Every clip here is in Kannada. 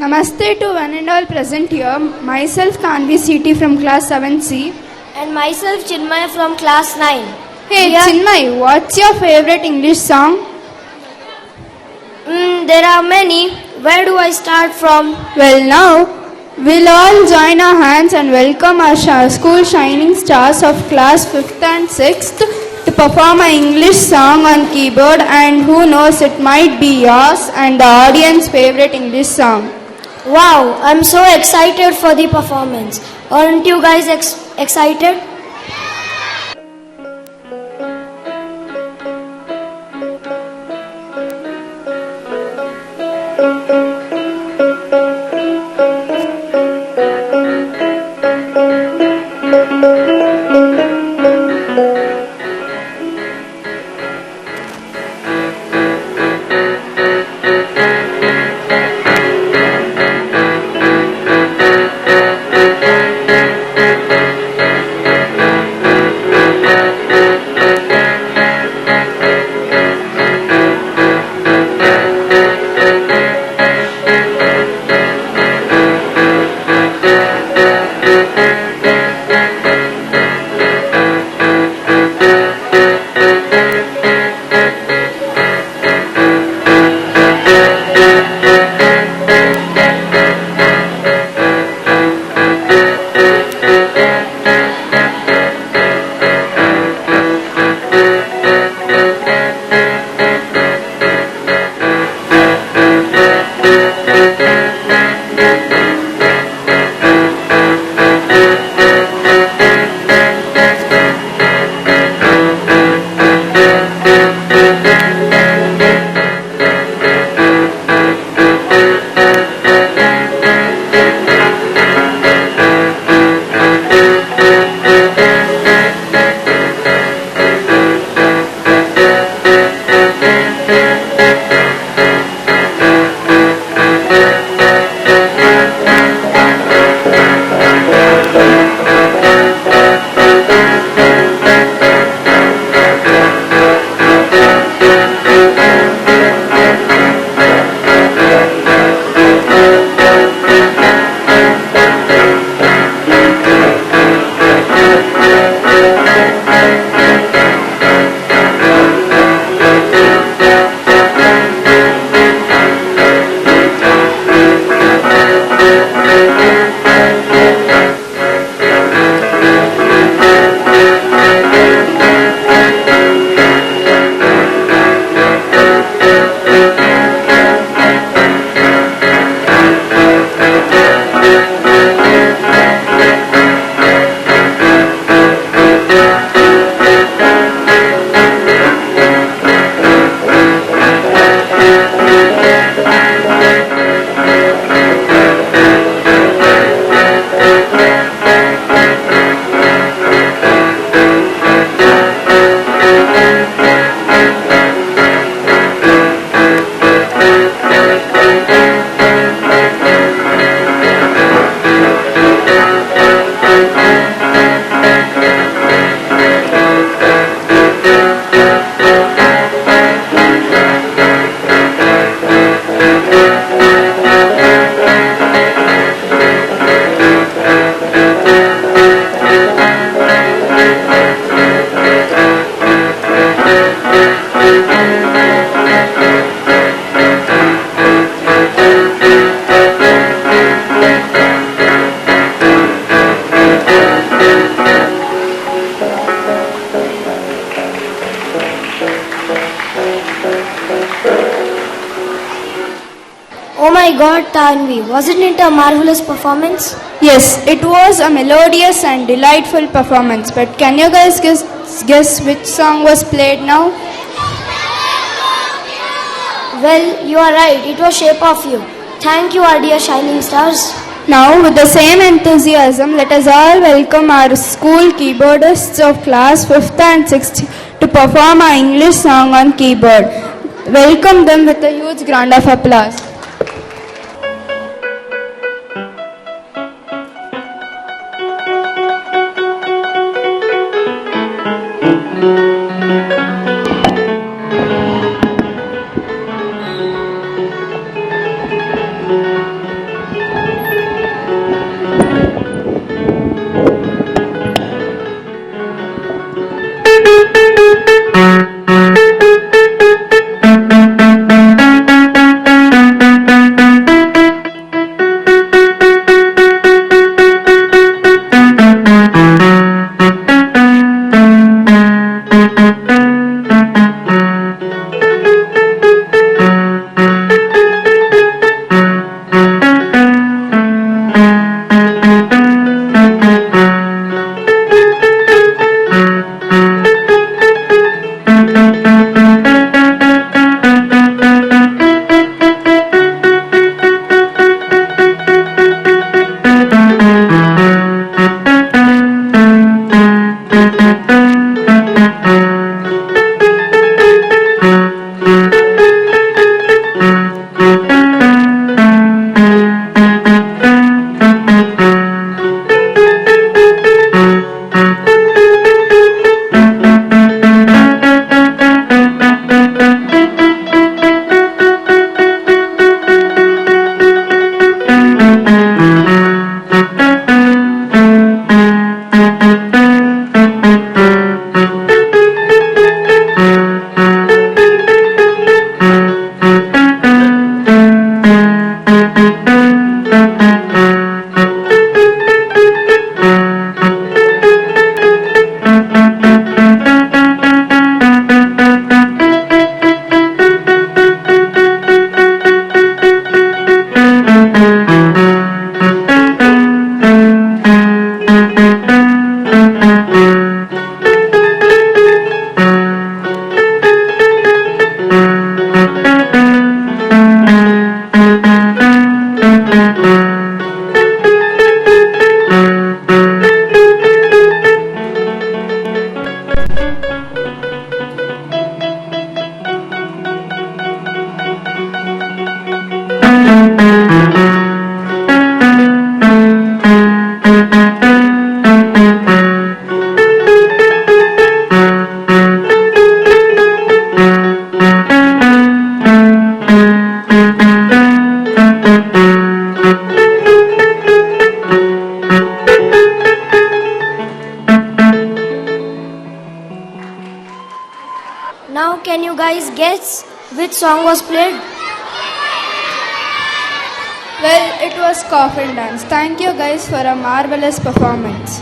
Namaste to one and all present here. Myself Kanvi CT from class 7C. And myself Chinmay from class 9. Hey Chinmay, what's your favorite English song? There are many. Where do I start from? Well now, we'll all join our hands and welcome our school shining stars of class 5th and 6th to perform an English song on keyboard, and who knows, it might be yours and the audience's favorite English song. Wow, I'm so excited for the performance. Aren't you guys excited? Oh my God, Tanvi, wasn't it a marvelous performance? Yes, it was a melodious and delightful performance. But can you guys guess which song was played now? Well, you are right, it was Shape of You. Thank you, our dear shining stars. Now, with the same enthusiasm, let us all welcome our school keyboardists of class 5th and 6th to perform our English song on keyboard. Welcome them with a huge round of applause. Now, can you guys guess which song was played? Well, it was coffin dance. Thank you guys for a marvelous performance.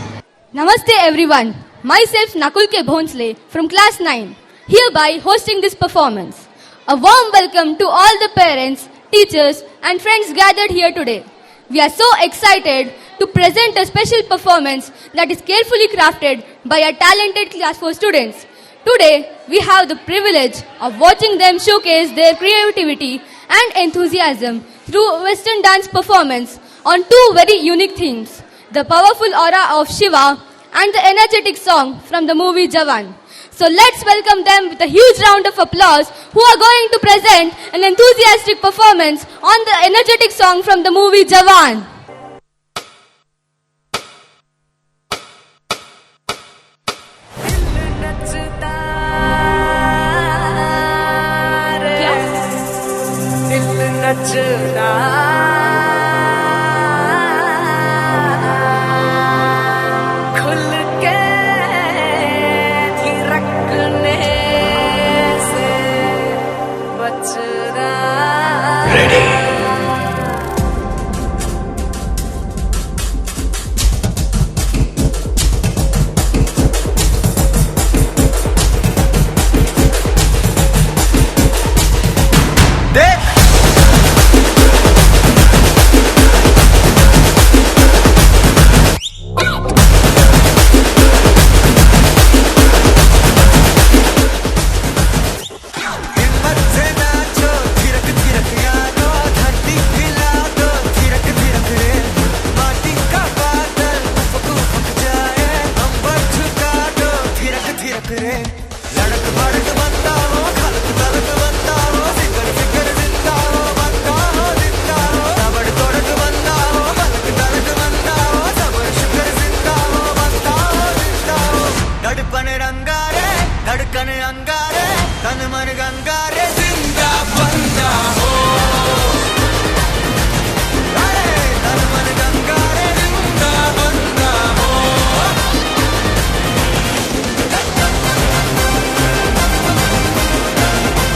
Namaste everyone. Myself Nakul K. Bhonsle from class 9, hereby hosting this performance. A warm welcome to all the parents, teachers and friends gathered here today. We are so excited to present a special performance that is carefully crafted by our talented class 4 students. Today, we have the privilege of watching them showcase their creativity and enthusiasm through Western dance performance on two very unique themes, the powerful aura of Shiva and the energetic song from the movie Jawan. So let's welcome them with a huge round of applause who are going to present an enthusiastic performance on the energetic song from the movie Jawan. तन मन गंगा रे जिंदा बंदा हो, अरे तन मन गंगा रे जिंदा बंदा हो।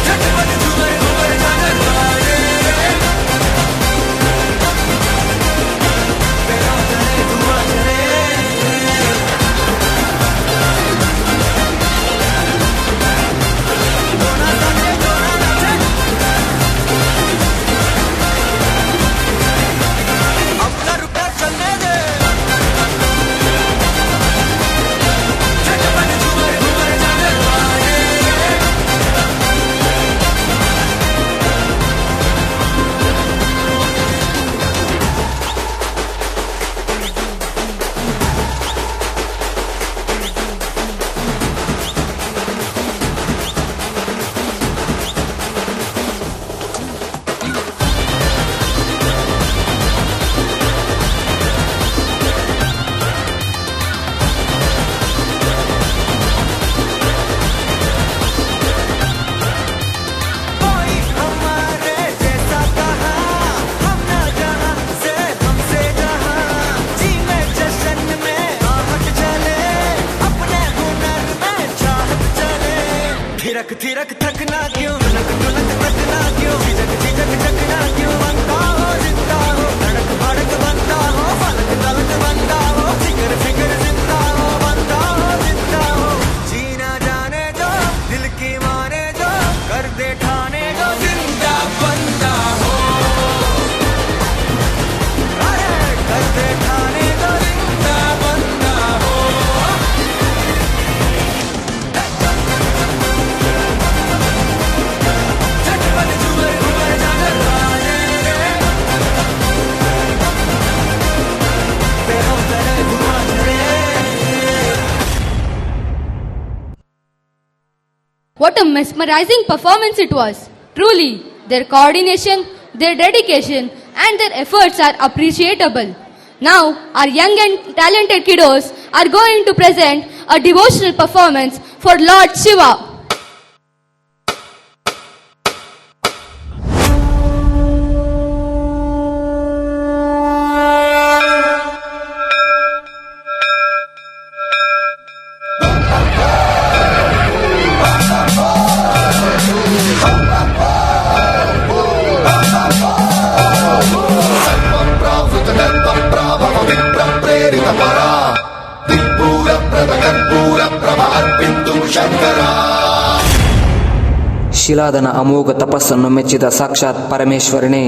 झटपट झूमर घूमर झांझर बाजे, तेरा चले धुआं चले, अपना रुपया चलने दे, झटपट झूमर घूमर झांझर बाजे। कोई हमारे जैसा कहा, हम न जहाँ से हमसे जहाँ, जी में जश्न में आहट चले, अपने हुनर में चाहत चले। थिरक थिरक थकना क्यों, लक दुलक थकना क्यों, झिझक झिझक झकना क्यों, बनता हो जिंदा हो, धड़क भड़क बनता हो, फलक तलक बनता हो, फिकर फिकर जिंदा हो, बनता हो जिंदा हो। जीना जाने दो, दिल की माने दो, कर दे ठाने दो, जिंदा बंदा हो, अरे कर दे ठाने दो, जिंदा बंदा हो। झटपट झूमर घूमर झांझर बाजे, पैरों तले धुआं चले। What a mesmerizing performance it was. Truly, their coordination, their dedication and their efforts are appreciable. Now, our young and talented kiddos are going to present a devotional performance for Lord Shiva. ಶಿಲಾದನ ಅಮೋಘ ತಪಸ್ಸನ್ನು ಮೆಚ್ಚಿದ ಸಾಕ್ಷಾತ್ ಪರಮೇಶ್ವರನೇ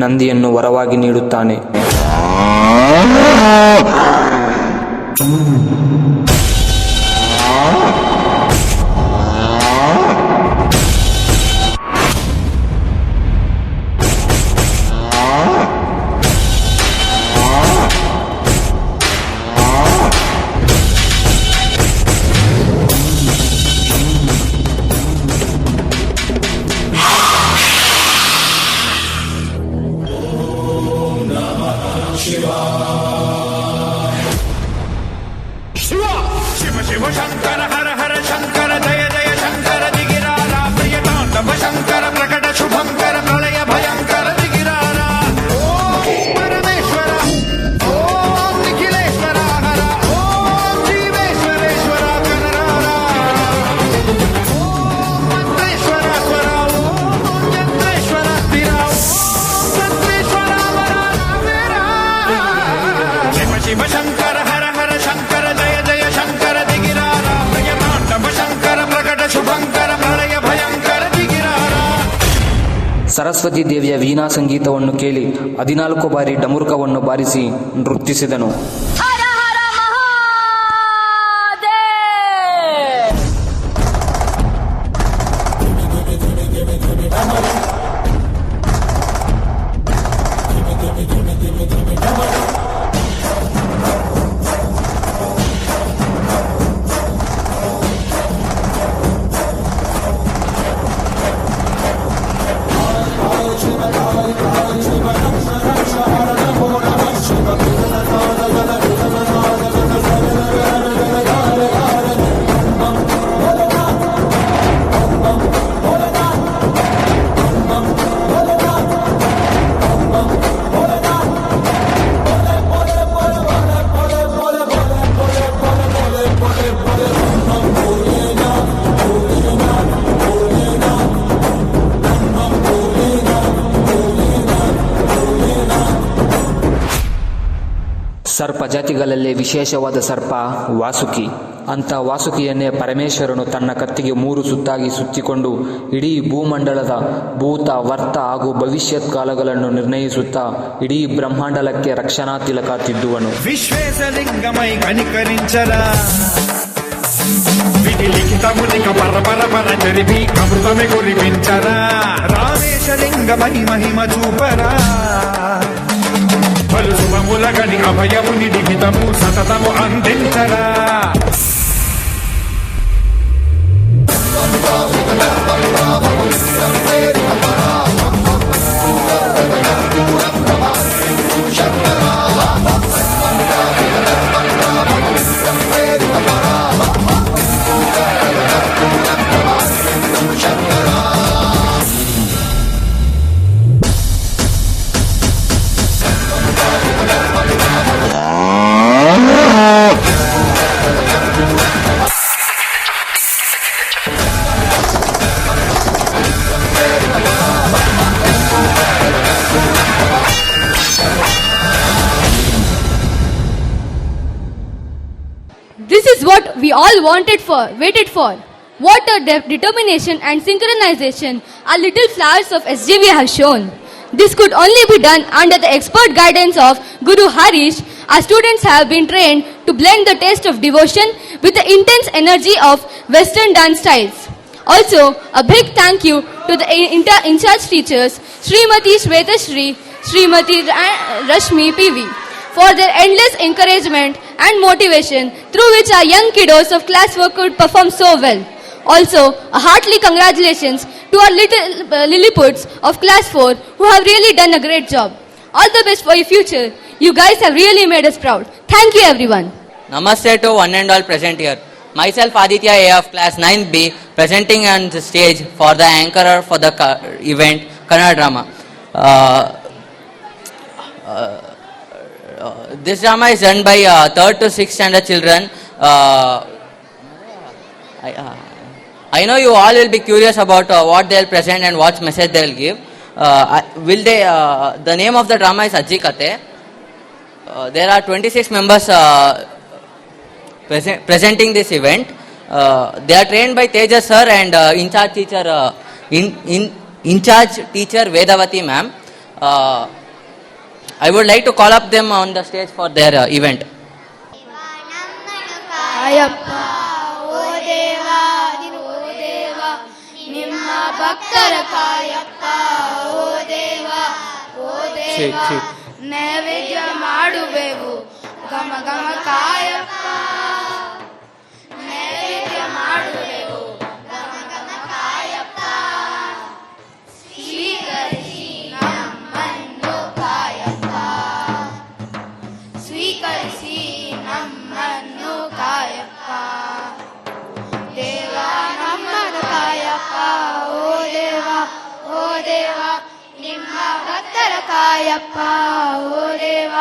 ನಂದಿಯನ್ನು ವರವಾಗಿ ನೀಡುತ್ತಾನೆ. ಸರಸ್ವತಿ ದೇವಿಯ ವೀಣಾ ಸಂಗೀತವನ್ನು ಕೇಳಿ 14 ಬಾರಿ ಡಮರುಕವನ್ನು ಬಾರಿಸಿ ನೃತ್ಯಿಸಿದನು. Shiva, ಸರ್ಪ ಜಾತಿಗಳಲ್ಲೇ ವಿಶೇಷವಾದ ಸರ್ಪ ವಾಸುಕಿ. ಅಂಥ ವಾಸುಕಿಯನ್ನೇ ಪರಮೇಶ್ವರನು ತನ್ನ ಕತ್ತಿಗೆ 3 ಸುತ್ತಾಗಿ ಸುತ್ತಿಕೊಂಡು ಇಡೀ ಭೂಮಂಡಲದ ಭೂತ, ವರ್ತ ಹಾಗೂ ಭವಿಷ್ಯತ್ ಕಾಲಗಳನ್ನು ನಿರ್ಣಯಿಸುತ್ತಾ ఇడీ బ్రహ్మాండలಕ್ಕೆ రక్షణా తిలక తిద్దువను. విశ్వేశలింగమై కనికరించరా, విధి లిఖితమునిక పరపర జరిపి అమృతమే కురిపించరా, రామేశలింగమై మహిమ చూపరా, పలు శుభములగని అభయముని లిఖితము సతతము అందించరా. This is what we all waited for. What a determination and synchronization our little flowers of SJV have shown. This could only be done under the expert guidance of Guru Harish. Our students have been trained to blend the taste of devotion with the intense energy of Western dance styles. Also, a big thank you to the in-charge teachers, Srimati Shvetashri, Srimati Rashmi PV, for their endless encouragement and motivation through which our young kiddos of class 4 could perform so well. Also, a heartily congratulations to our little Lilliputs of class 4 who have really done a great job. All the best for your future. You guys have really made us proud. Thank you everyone. Namaste to one and all present here. Myself Aditya A of class 9B presenting on the stage for the anchorer for the event Kannada drama. This drama is done by 3rd to 6th standard children. I know you all will be curious about what they will present and what message they will give. The name of the drama is Ajji Kate. There are 26 members presenting this event. They are trained by Tejas sir and in-charge teacher Vedavati ma'am. I would like to call up them on the stage for their event. Cariappa ಓ ದೇವ ನಿಮ್ಮ ಭಕ್ತರ ಕಾಯಪ್ಪ ಓ ದೇವ ನೈವೇದ್ಯ ಮಾಡುವೆವು ಗಮ ಗಮ ಕಾಯಪ್ಪ ನೈವೇದ್ಯ ಮಾಡುವೆವು ಗಮ ಗಮ ಕಾಯಪ್ಪ ಸ್ವೀಕರಿಸಿ ನಮ್ಮನ್ನು ಕಾಯಪ್ಪ ಸ್ವೀಕರಿಸಿ ನಮ್ಮನ್ನು ಕಾಯಪ್ಪ ದೇವ ನಮ್ಮನ್ನು ಕಾಯಪ್ಪ ಓ ದೇವ ನಿಮ್ಮ ಭಕ್ತರ ಕಾಯಪ್ಪ ಓ ದೇವ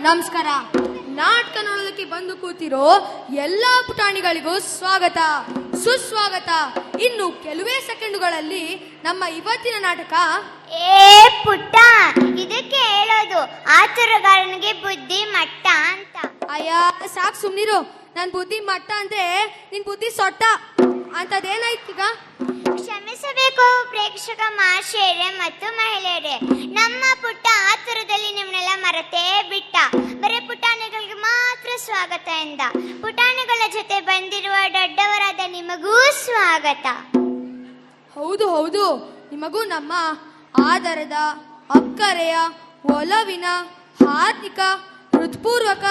ನಮಸ್ಕಾರ. ನಾಟಕ ನೋಡೋದಕ್ಕೆ ಬಂದು ಕೂತಿರೋ ಎಲ್ಲಾ ಪುಟಾಣಿಗಳಿಗೂ ಸ್ವಾಗತ, ಸುಸ್ವಾಗತ. ಇನ್ನು ಕೆಲವೇ ಸೆಕೆಂಡುಗಳಲ್ಲಿ ನಮ್ಮ ಇವತ್ತಿನ ನಾಟಕ. ಏ ಪುಟ್ಟ, ಇದಕ್ಕೆ ಹೇಳೋದು ಆತುರಗಾರನಿಗೆ ಬುದ್ಧಿ ಮಟ್ಟ ಅಂತ. ಅಯ್ಯ ಸಾಕ್ ಸುಮ್ನಿರು. ನನ್ ಬುದ್ಧಿ ಮಟ್ಟ ಅಂದ್ರೆ ನಿನ್ ಬುದ್ಧಿ ಸೊಟ್ಟ. ಅಂತದೇನಾಯ್ತೀಗ? ಕ್ಷಮಿಸಬೇಕು ಪ್ರೇಕ್ಷಕ ಮಹಾಶಯರೇ ಮತ್ತು ಮಹಿಳೆಯರೇ. ನಮ್ಮ ಪುಟ್ಟ ಆತುರದಲ್ಲಿ ನಿಮ್ಮನ್ನೆಲ್ಲ ಮರೆತೇ ಬಿಟ್ಟ. ಬರೀ ಪುಟಾಣಿಗಳಿಗೆ ಮಾತ್ರ ಸ್ವಾಗತ ಎಂದ. ಪುಟಾಣಿಗಳ ಜೊತೆ ಬಂದಿರುವ ದೊಡ್ಡವರಾದ ನಿಮಗೂ ಸ್ವಾಗತ. ಹೌದು, ನಿಮಗೂ ನಮ್ಮ ಆದರದ, ಅಕ್ಕರೆಯ, ಒಲವಿನ, ಹಾರ್ದಿಕ, ಹೃತ್ಪೂರ್ವಕ,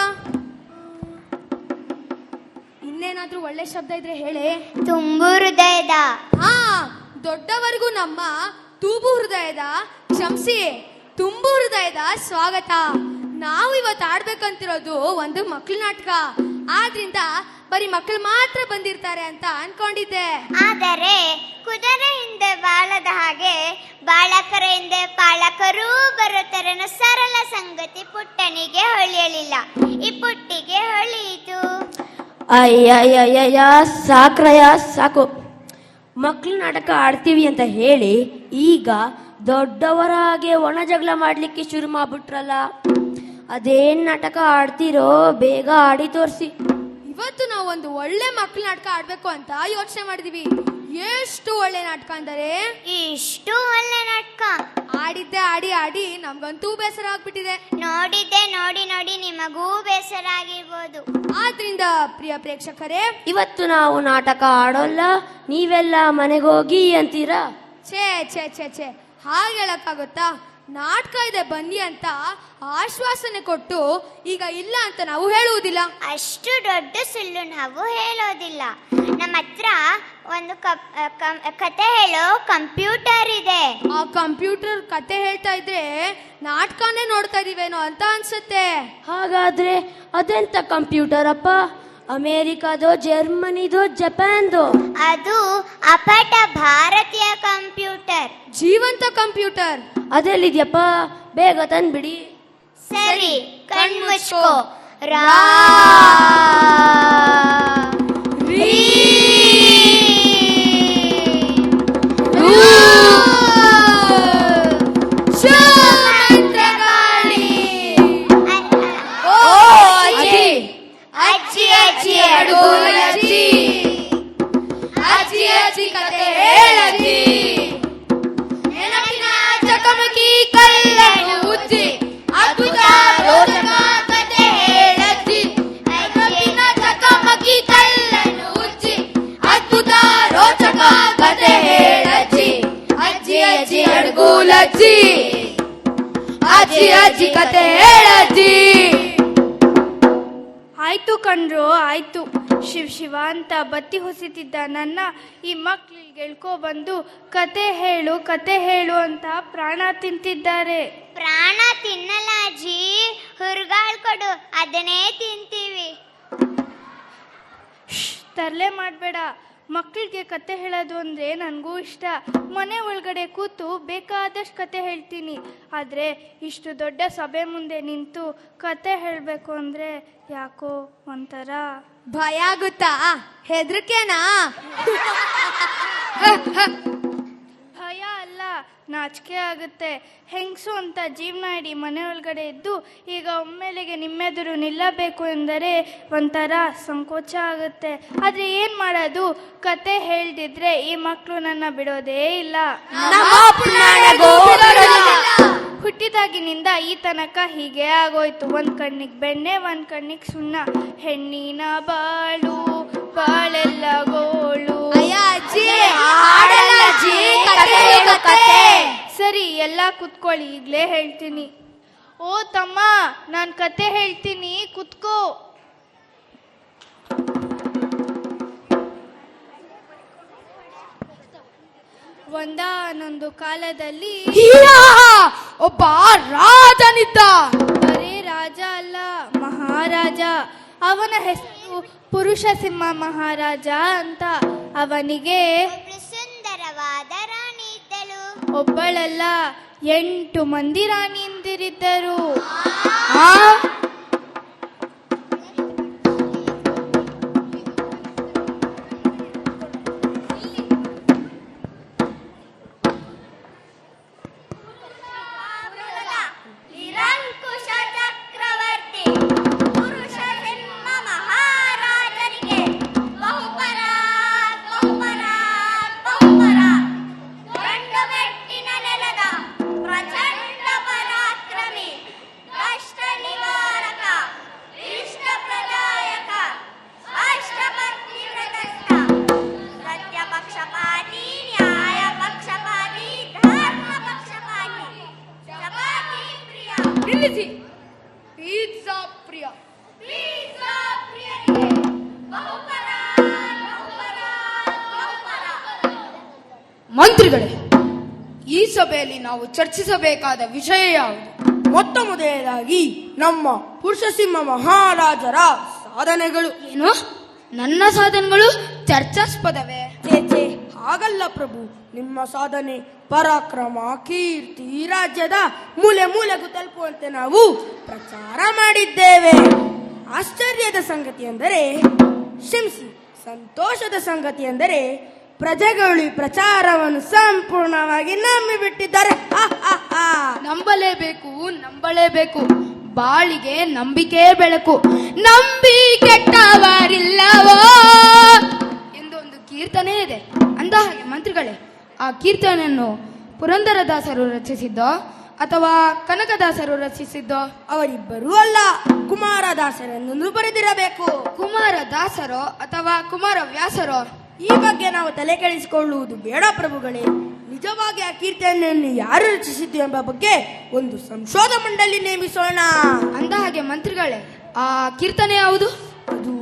ಇನ್ನೇನಾದ್ರೂ ಒಳ್ಳೆ ಶಬ್ದ ಇದ್ರೆ ಹೇಳೆ. ತುಂಬು ಹೃದಯದ. ಹಾ, ದೊಡ್ಡವರಿಗೂ ನಮ್ಮ ತೂಬು ಹೃದಯದ, ಕ್ಷಮಿಸಿ, ತುಂಬು ಹೃದಯದ ಸ್ವಾಗತ. ನಾವು ಇವತ್ತು ಆಡ್ಬೇಕಂತಿರೋದು ಒಂದು ಮಕ್ಕಳ ನಾಟಕ. ಆದ್ರಿಂದ ಬರೀ ಮಕ್ಕಳು ಮಾತ್ರ ಬಂದಿರ್ತಾರೆ ಅಂತ ಅನ್ಕೊಂಡಿದ್ದೆ. ಆದರೆ ಕುದುರೆ ಹಿಂದೆ ಬಾಲದ ಹಾಗೆ ಬಾಲಕರ ಹಿಂದೆ ಪಾಲಕರೂ ಬರುತ್ತಾರೆ ಅನ್ನೋ ಸರಳ ಸಂಗತಿ ಪುಟ್ಟನಿಗೆ ಹೊಳೆಯಲಿಲ್ಲ. ಈ ಪುಟ್ಟಿಗೆ ಹೊಳೆಯಿತು. ಅಯ್ಯಯ್ಯಯ್ಯ, ಸಾಕ್ರಯ್ಯ ಸಾಕು. ಮಕ್ಕಳು ನಾಟಕ ಆಡ್ತೀವಿ ಅಂತ ಹೇಳಿ ಈಗ ದೊಡ್ಡವರ ಹಾಗೆ ಒಣ ಜಗಳ ಮಾಡ್ಲಿಕ್ಕೆ ಶುರು ಮಾಡ್ಬಿಟ್ರಲ್ಲ. ಅದೇನ್ ನಾಟಕ ಆಡ್ತೀರೋ ಬೇಗ ಆಡಿ ತೋರಿಸಿ. ಇವತ್ತು ನಾವು ಒಂದು ಒಳ್ಳೆ ಮಕ್ಕಳ ನಾಟಕ ಆಡ್ಬೇಕು ಅಂತ ಯೋಚನೆ ಮಾಡಿದೀವಿ. ಎಷ್ಟು ಒಳ್ಳೆ ನಾಟಕ ಅಂದರೆ ಇಷ್ಟು ಒಳ್ಳೆ ನಾಟಕ ಆಡಿದ್ದೆ ಆಡಿ ಆಡಿ ನಮ್ಗಂತೂ ಬೇಸರ ಆಗ್ಬಿಟ್ಟಿದೆ. ನೋಡಿದ್ದೆ ನೋಡಿ ನೋಡಿ ನಿಮಗೂ ಬೇಸರ ಆಗಿರ್ಬೋದು. ಆದ್ರಿಂದ ಪ್ರಿಯ ಪ್ರೇಕ್ಷಕರೇ, ಇವತ್ತು ನಾವು ನಾಟಕ ಆಡೋಲ್ಲ, ನೀವೆಲ್ಲ ಮನೆಗೋಗಿ ಅಂತೀರಾ? ಛೇ ಛೇ ಛೇ ಛೇ, ಹಾಗೆ ಹೇಳಕ್ಕಾಗುತ್ತಾ? ನಾಟಕ ಇದೆ ಬನ್ನಿ ಅಂತ ಆಶ್ವಾಸನೆ ಕೊಟ್ಟು ಈಗ ಇಲ್ಲ ಅಂತ ನಾವು ಹೇಳುವುದಿಲ್ಲ. ಅಷ್ಟು ದೊಡ್ಡ ಸುಳ್ಳು ನಾವು ಹೇಳೋದಿಲ್ಲ. ನಮ್ಮ ಹತ್ರ ಒಂದು ಕತೆ ಹೇಳೋ ಕಂಪ್ಯೂಟರ್ ಇದೆ. ಆ ಕಂಪ್ಯೂಟರ್ ಕತೆ ಹೇಳ್ತಾ ಇದ್ರೆ ನಾಟಕನೇ ನೋಡ್ತಾ ಇದೀವೇನೋ ಅಂತ ಅನ್ಸುತ್ತೆ. ಹಾಗಾದ್ರೆ ಅದೆಂತ ಕಂಪ್ಯೂಟರ್ ಅಪ್ಪ? ಅಮೇರಿಕಾದೋ, ಜರ್ಮನಿದೋ, ಜಪಾನ್ದೋ? ಅದು ಅಪಟ ಭಾರತೀಯ ಕಂಪ್ಯೂಟರ್. ಜೀವಂತ ಕಂಪ್ಯೂಟರ್. ಅದೆಲ್ಲಿದ್ಯಪ್ಪ? ಬೇಗ ತಂದ್ಬಿಡಿ. ಸರಿ, ಕಣ್ಮುಚ್ಕೋ. ರಾ ಅಜ್ಜಿ ಅಜ್ಜಿ ಅಡುಗೂಲಜ್ಜಿ, ಅಜ್ಜಿ ಅಜ್ಜಿ ಕತೆ ಹೇಳಜ್ಜಿ, ನೆನಪಿನ ಚಕಮಕಿ ಕಲ್ಲನ್ನು ಉಜ್ಜಿ, ಅದ್ಭುತ ರೋಚಕ ಕತೆ ಹೇಳಜ್ಜಿ, ನೆನಪಿನ ಚಕಮಕಿ ಕಲ್ಲನ್ನು ಉಜ್ಜಿ, ಅದ್ಭುತ ರೋಚಕ ಕತೆ ಹೇಳಜ್ಜಿ, ಅಜ್ಜಿ ಅಜ್ಜಿ ಅಡುಗೂಲಜ್ಜಿ, ಅಜ್ಜಿ ಅಜ್ಜಿ ಕತೆ ಹೇಳಜ್ಜಿ. ಆಯ್ತು ಕಣ್ರು, ಆಯ್ತು. ಶಿವ ಶಿವ ಅಂತ ಬತ್ತಿ ಹೊಸಿತಿದ್ದ ನನ್ನ ಈ ಮಕ್ಳಿಗೆ ಗೆಳ್ಕೊ ಬಂದು ಕತೆ ಹೇಳು ಕತೆ ಹೇಳು ಅಂತ ಪ್ರಾಣ ತಿಂತಿದ್ದಾರೆ. ಪ್ರಾಣ ತಿನ್ನಲ್ಲ ಅಜ್ಜಿ, ಹುರ್ಗಾಳ್ ಕೊಡು, ಅದನ್ನೇ ತಿಂತೀವಿ. ತರಲೆ ಮಾಡಬೇಡ. ಮಕ್ಕಳಿಗೆ ಕತೆ ಹೇಳೋದು ಅಂದರೆ ನನಗೂ ಇಷ್ಟ. ಮನೆ ಒಳಗಡೆ ಕೂತು ಬೇಕಾದಷ್ಟು ಕತೆ ಹೇಳ್ತೀನಿ. ಆದರೆ ಇಷ್ಟು ದೊಡ್ಡ ಸಭೆ ಮುಂದೆ ನಿಂತು ಕತೆ ಹೇಳಬೇಕು ಅಂದರೆ ಯಾಕೋ ಒಂಥರ ಭಯ ಆಗುತ್ತಾ? ಹೆದರಿಕೆನಾ? ಭಯ ಅಲ್ಲ, ನಾಚಿಕೆ ಆಗುತ್ತೆ. ಹೆಂಗಸು ಅಂತ ಜೀವನ ಇಡೀ ಮನೆ ಒಳಗಡೆ ಇದ್ದು ಈಗ ಒಮ್ಮೆಲೆಗೆ ನಿಮ್ಮೆದುರು ನಿಲ್ಲಬೇಕು ಎಂದರೆ ಒಂಥರ ಸಂಕೋಚ ಆಗುತ್ತೆ. ಆದರೆ ಏನು ಮಾಡೋದು? ಕತೆ ಹೇಳ್ದಿದ್ರೆ ಈ ಮಕ್ಕಳು ನನ್ನ ಬಿಡೋದೇ ಇಲ್ಲ. ಹುಟ್ಟಿದಾಗಿನಿಂದ ಈ ತನಕ ಹೀಗೆ ಆಗೋಯ್ತು. ಒಂದು ಕಣ್ಣಿಗೆ ಬೆಣ್ಣೆ, ಒಂದು ಕಣ್ಣಿಗೆ ಸುಣ್ಣ. ಹೆಣ್ಣಿನ ಬಾಳು ಬಾಳೆಲ್ಲ ಗೋಳು. ಸರಿ, ಎಲ್ಲ ಕುತ್ಕೊಳ್ಳಿ, ಈಗಲೇ ಹೇಳ್ತೀನಿ. ಓ ತಮ್ಮ, ನಾನು ಕತೆ ಹೇಳ್ತೀನಿ, ಕುತ್ಕೋ. ಒಂದಾನೊಂದು ಕಾಲದಲ್ಲಿ ಒಬ್ಬ ರಾಜನಿದ್ದ. ಬರೇ ರಾಜ ಅಲ್ಲ, ಮಹಾರಾಜ. ಅವನ ಹೆಸರು ಪುರುಷ ಸಿಂಹ ಮಹಾರಾಜ ಅಂತ. ಅವನಿಗೆ ಸುಂದರವಾದ ರಾಣಿ ಇದ್ದಳು. ಒಬ್ಬಳಲ್ಲ, 8 ಮಂದಿ ರಾಣಿಯಂದಿರಿದ್ದರು. ನಿರಂಕುಶ ಚಕ್ರವರ್ತಿ ಪುರುಷ ಸಿಂಹ ಮಹಾರಾಜನಿಗೆ ಬಹುಪರಾಕ್ ಗಂಡು ಮೆಟ್ಟಿನ ನೆಲದ ಪ್ರಚಂಡ ಪರಾಕ್ರಮಿ, ಕಷ್ಟ ನಿವಾರಕ, ಇಷ್ಟ ಪ್ರದಾಯಕ, ಅಷ್ಟಪತ್ನಿ ವ್ರತಸ್ಥ, ಸತ್ಯ ಪಕ್ಷಪಾತಿ, ನ್ಯಾಯ ಪಕ್ಷಪಾತಿ, ಧರ್ಮ ಪಕ್ಷಪಾತಿ, ಚಪಾತಿ ಪ್ರಿಯ. ನಿಲ್ಲಿಸಿ. ಪಿಜ್ಜಾ ಪ್ರಿಯ. ಪಿಜ್ಜಾ ಪ್ರಿಯನಿಗೆ ಬಹುಪರಾಕ್. ಮಂತ್ರಿಗಳೇ, ಈ ಸಭೆಯಲ್ಲಿ ನಾವು ಚರ್ಚಿಸಬೇಕಾದ ವಿಷಯ ಯಾವುದು? ಮೊದಲನೇದಾಗಿ ನಮ್ಮ ಪುರುಷಸಿಂಹ ಮಹಾರಾಜರ ಸಾಧನೆಗಳು. ಏನು? ನನ್ನ ಸಾಧನೆಗಳು ಚರ್ಚಾಸ್ಪದವೇ? ಚೇಚೆ, ಹಾಗಲ್ಲ ಪ್ರಭು. ನಿಮ್ಮ ಸಾಧನೆ ಪರಾಕ್ರಮ, ಕೀರ್ತಿ ರಾಜ್ಯದ ಮೂಲೆ ಮೂಲೆಗೂ ತಲುಪುವಂತೆ ನಾವು ಪ್ರಚಾರ ಮಾಡಿದ್ದೇವೆ. ಆಶ್ಚರ್ಯದ ಸಂಗತಿ ಎಂದರೆ, ಕ್ಷಮಿಸಿ, ಸಂತೋಷದ ಸಂಗತಿ ಎಂದರೆ ಪ್ರಜೆಗಳು ಈ ಪ್ರಚಾರವನ್ನು ಸಂಪೂರ್ಣವಾಗಿ ನಂಬಿಬಿಟ್ಟಿದ್ದಾರೆ. ನಂಬಲೇಬೇಕು. ಬಾಳಿಗೆ ನಂಬಿಕೆ ಬೆಳಕು. ನಂಬಿ ಕೆಟ್ಟವರಿಲ್ಲವೋ ಎಂದು ಒಂದು ಕೀರ್ತನೆ ಇದೆ. ಅಂದ ಹಾಗೆ ಮಂತ್ರಿಗಳೇ, ಆ ಕೀರ್ತನೆಯನ್ನು ಪುರಂದರದಾಸರು ರಚಿಸಿದ್ದೋ ಅಥವಾ ಕನಕದಾಸರು ರಚಿಸಿದ್ದೋ? ಅವರಿಬ್ಬರೂ ಅಲ್ಲ, ಕುಮಾರದಾಸರೆಂದು ಬರೆದಿರಬೇಕು. ಕುಮಾರದಾಸರೋ ಅಥವಾ ಕುಮಾರವ್ಯಾಸರೋ? ಈ ಬಗ್ಗೆ ನಾವು ತಲೆ ಕೆಡಿಸಿಕೊಳ್ಳುವುದು ಬೇಡ ಪ್ರಭುಗಳೇ. ನಿಜವಾಗಿ ಆ ಕೀರ್ತನೆಯನ್ನು ಯಾರು ರಚಿಸಿದ್ದು ಎಂಬ ಬಗ್ಗೆ ಒಂದು ಸಂಶೋಧನಾ ಮಂಡಳಿ ನೇಮಿಸೋಣ. ಅಂದ ಹಾಗೆ ಮಂತ್ರಿಗಳೇ, ಆ ಕೀರ್ತನೆ ಯಾವುದು? ಅದು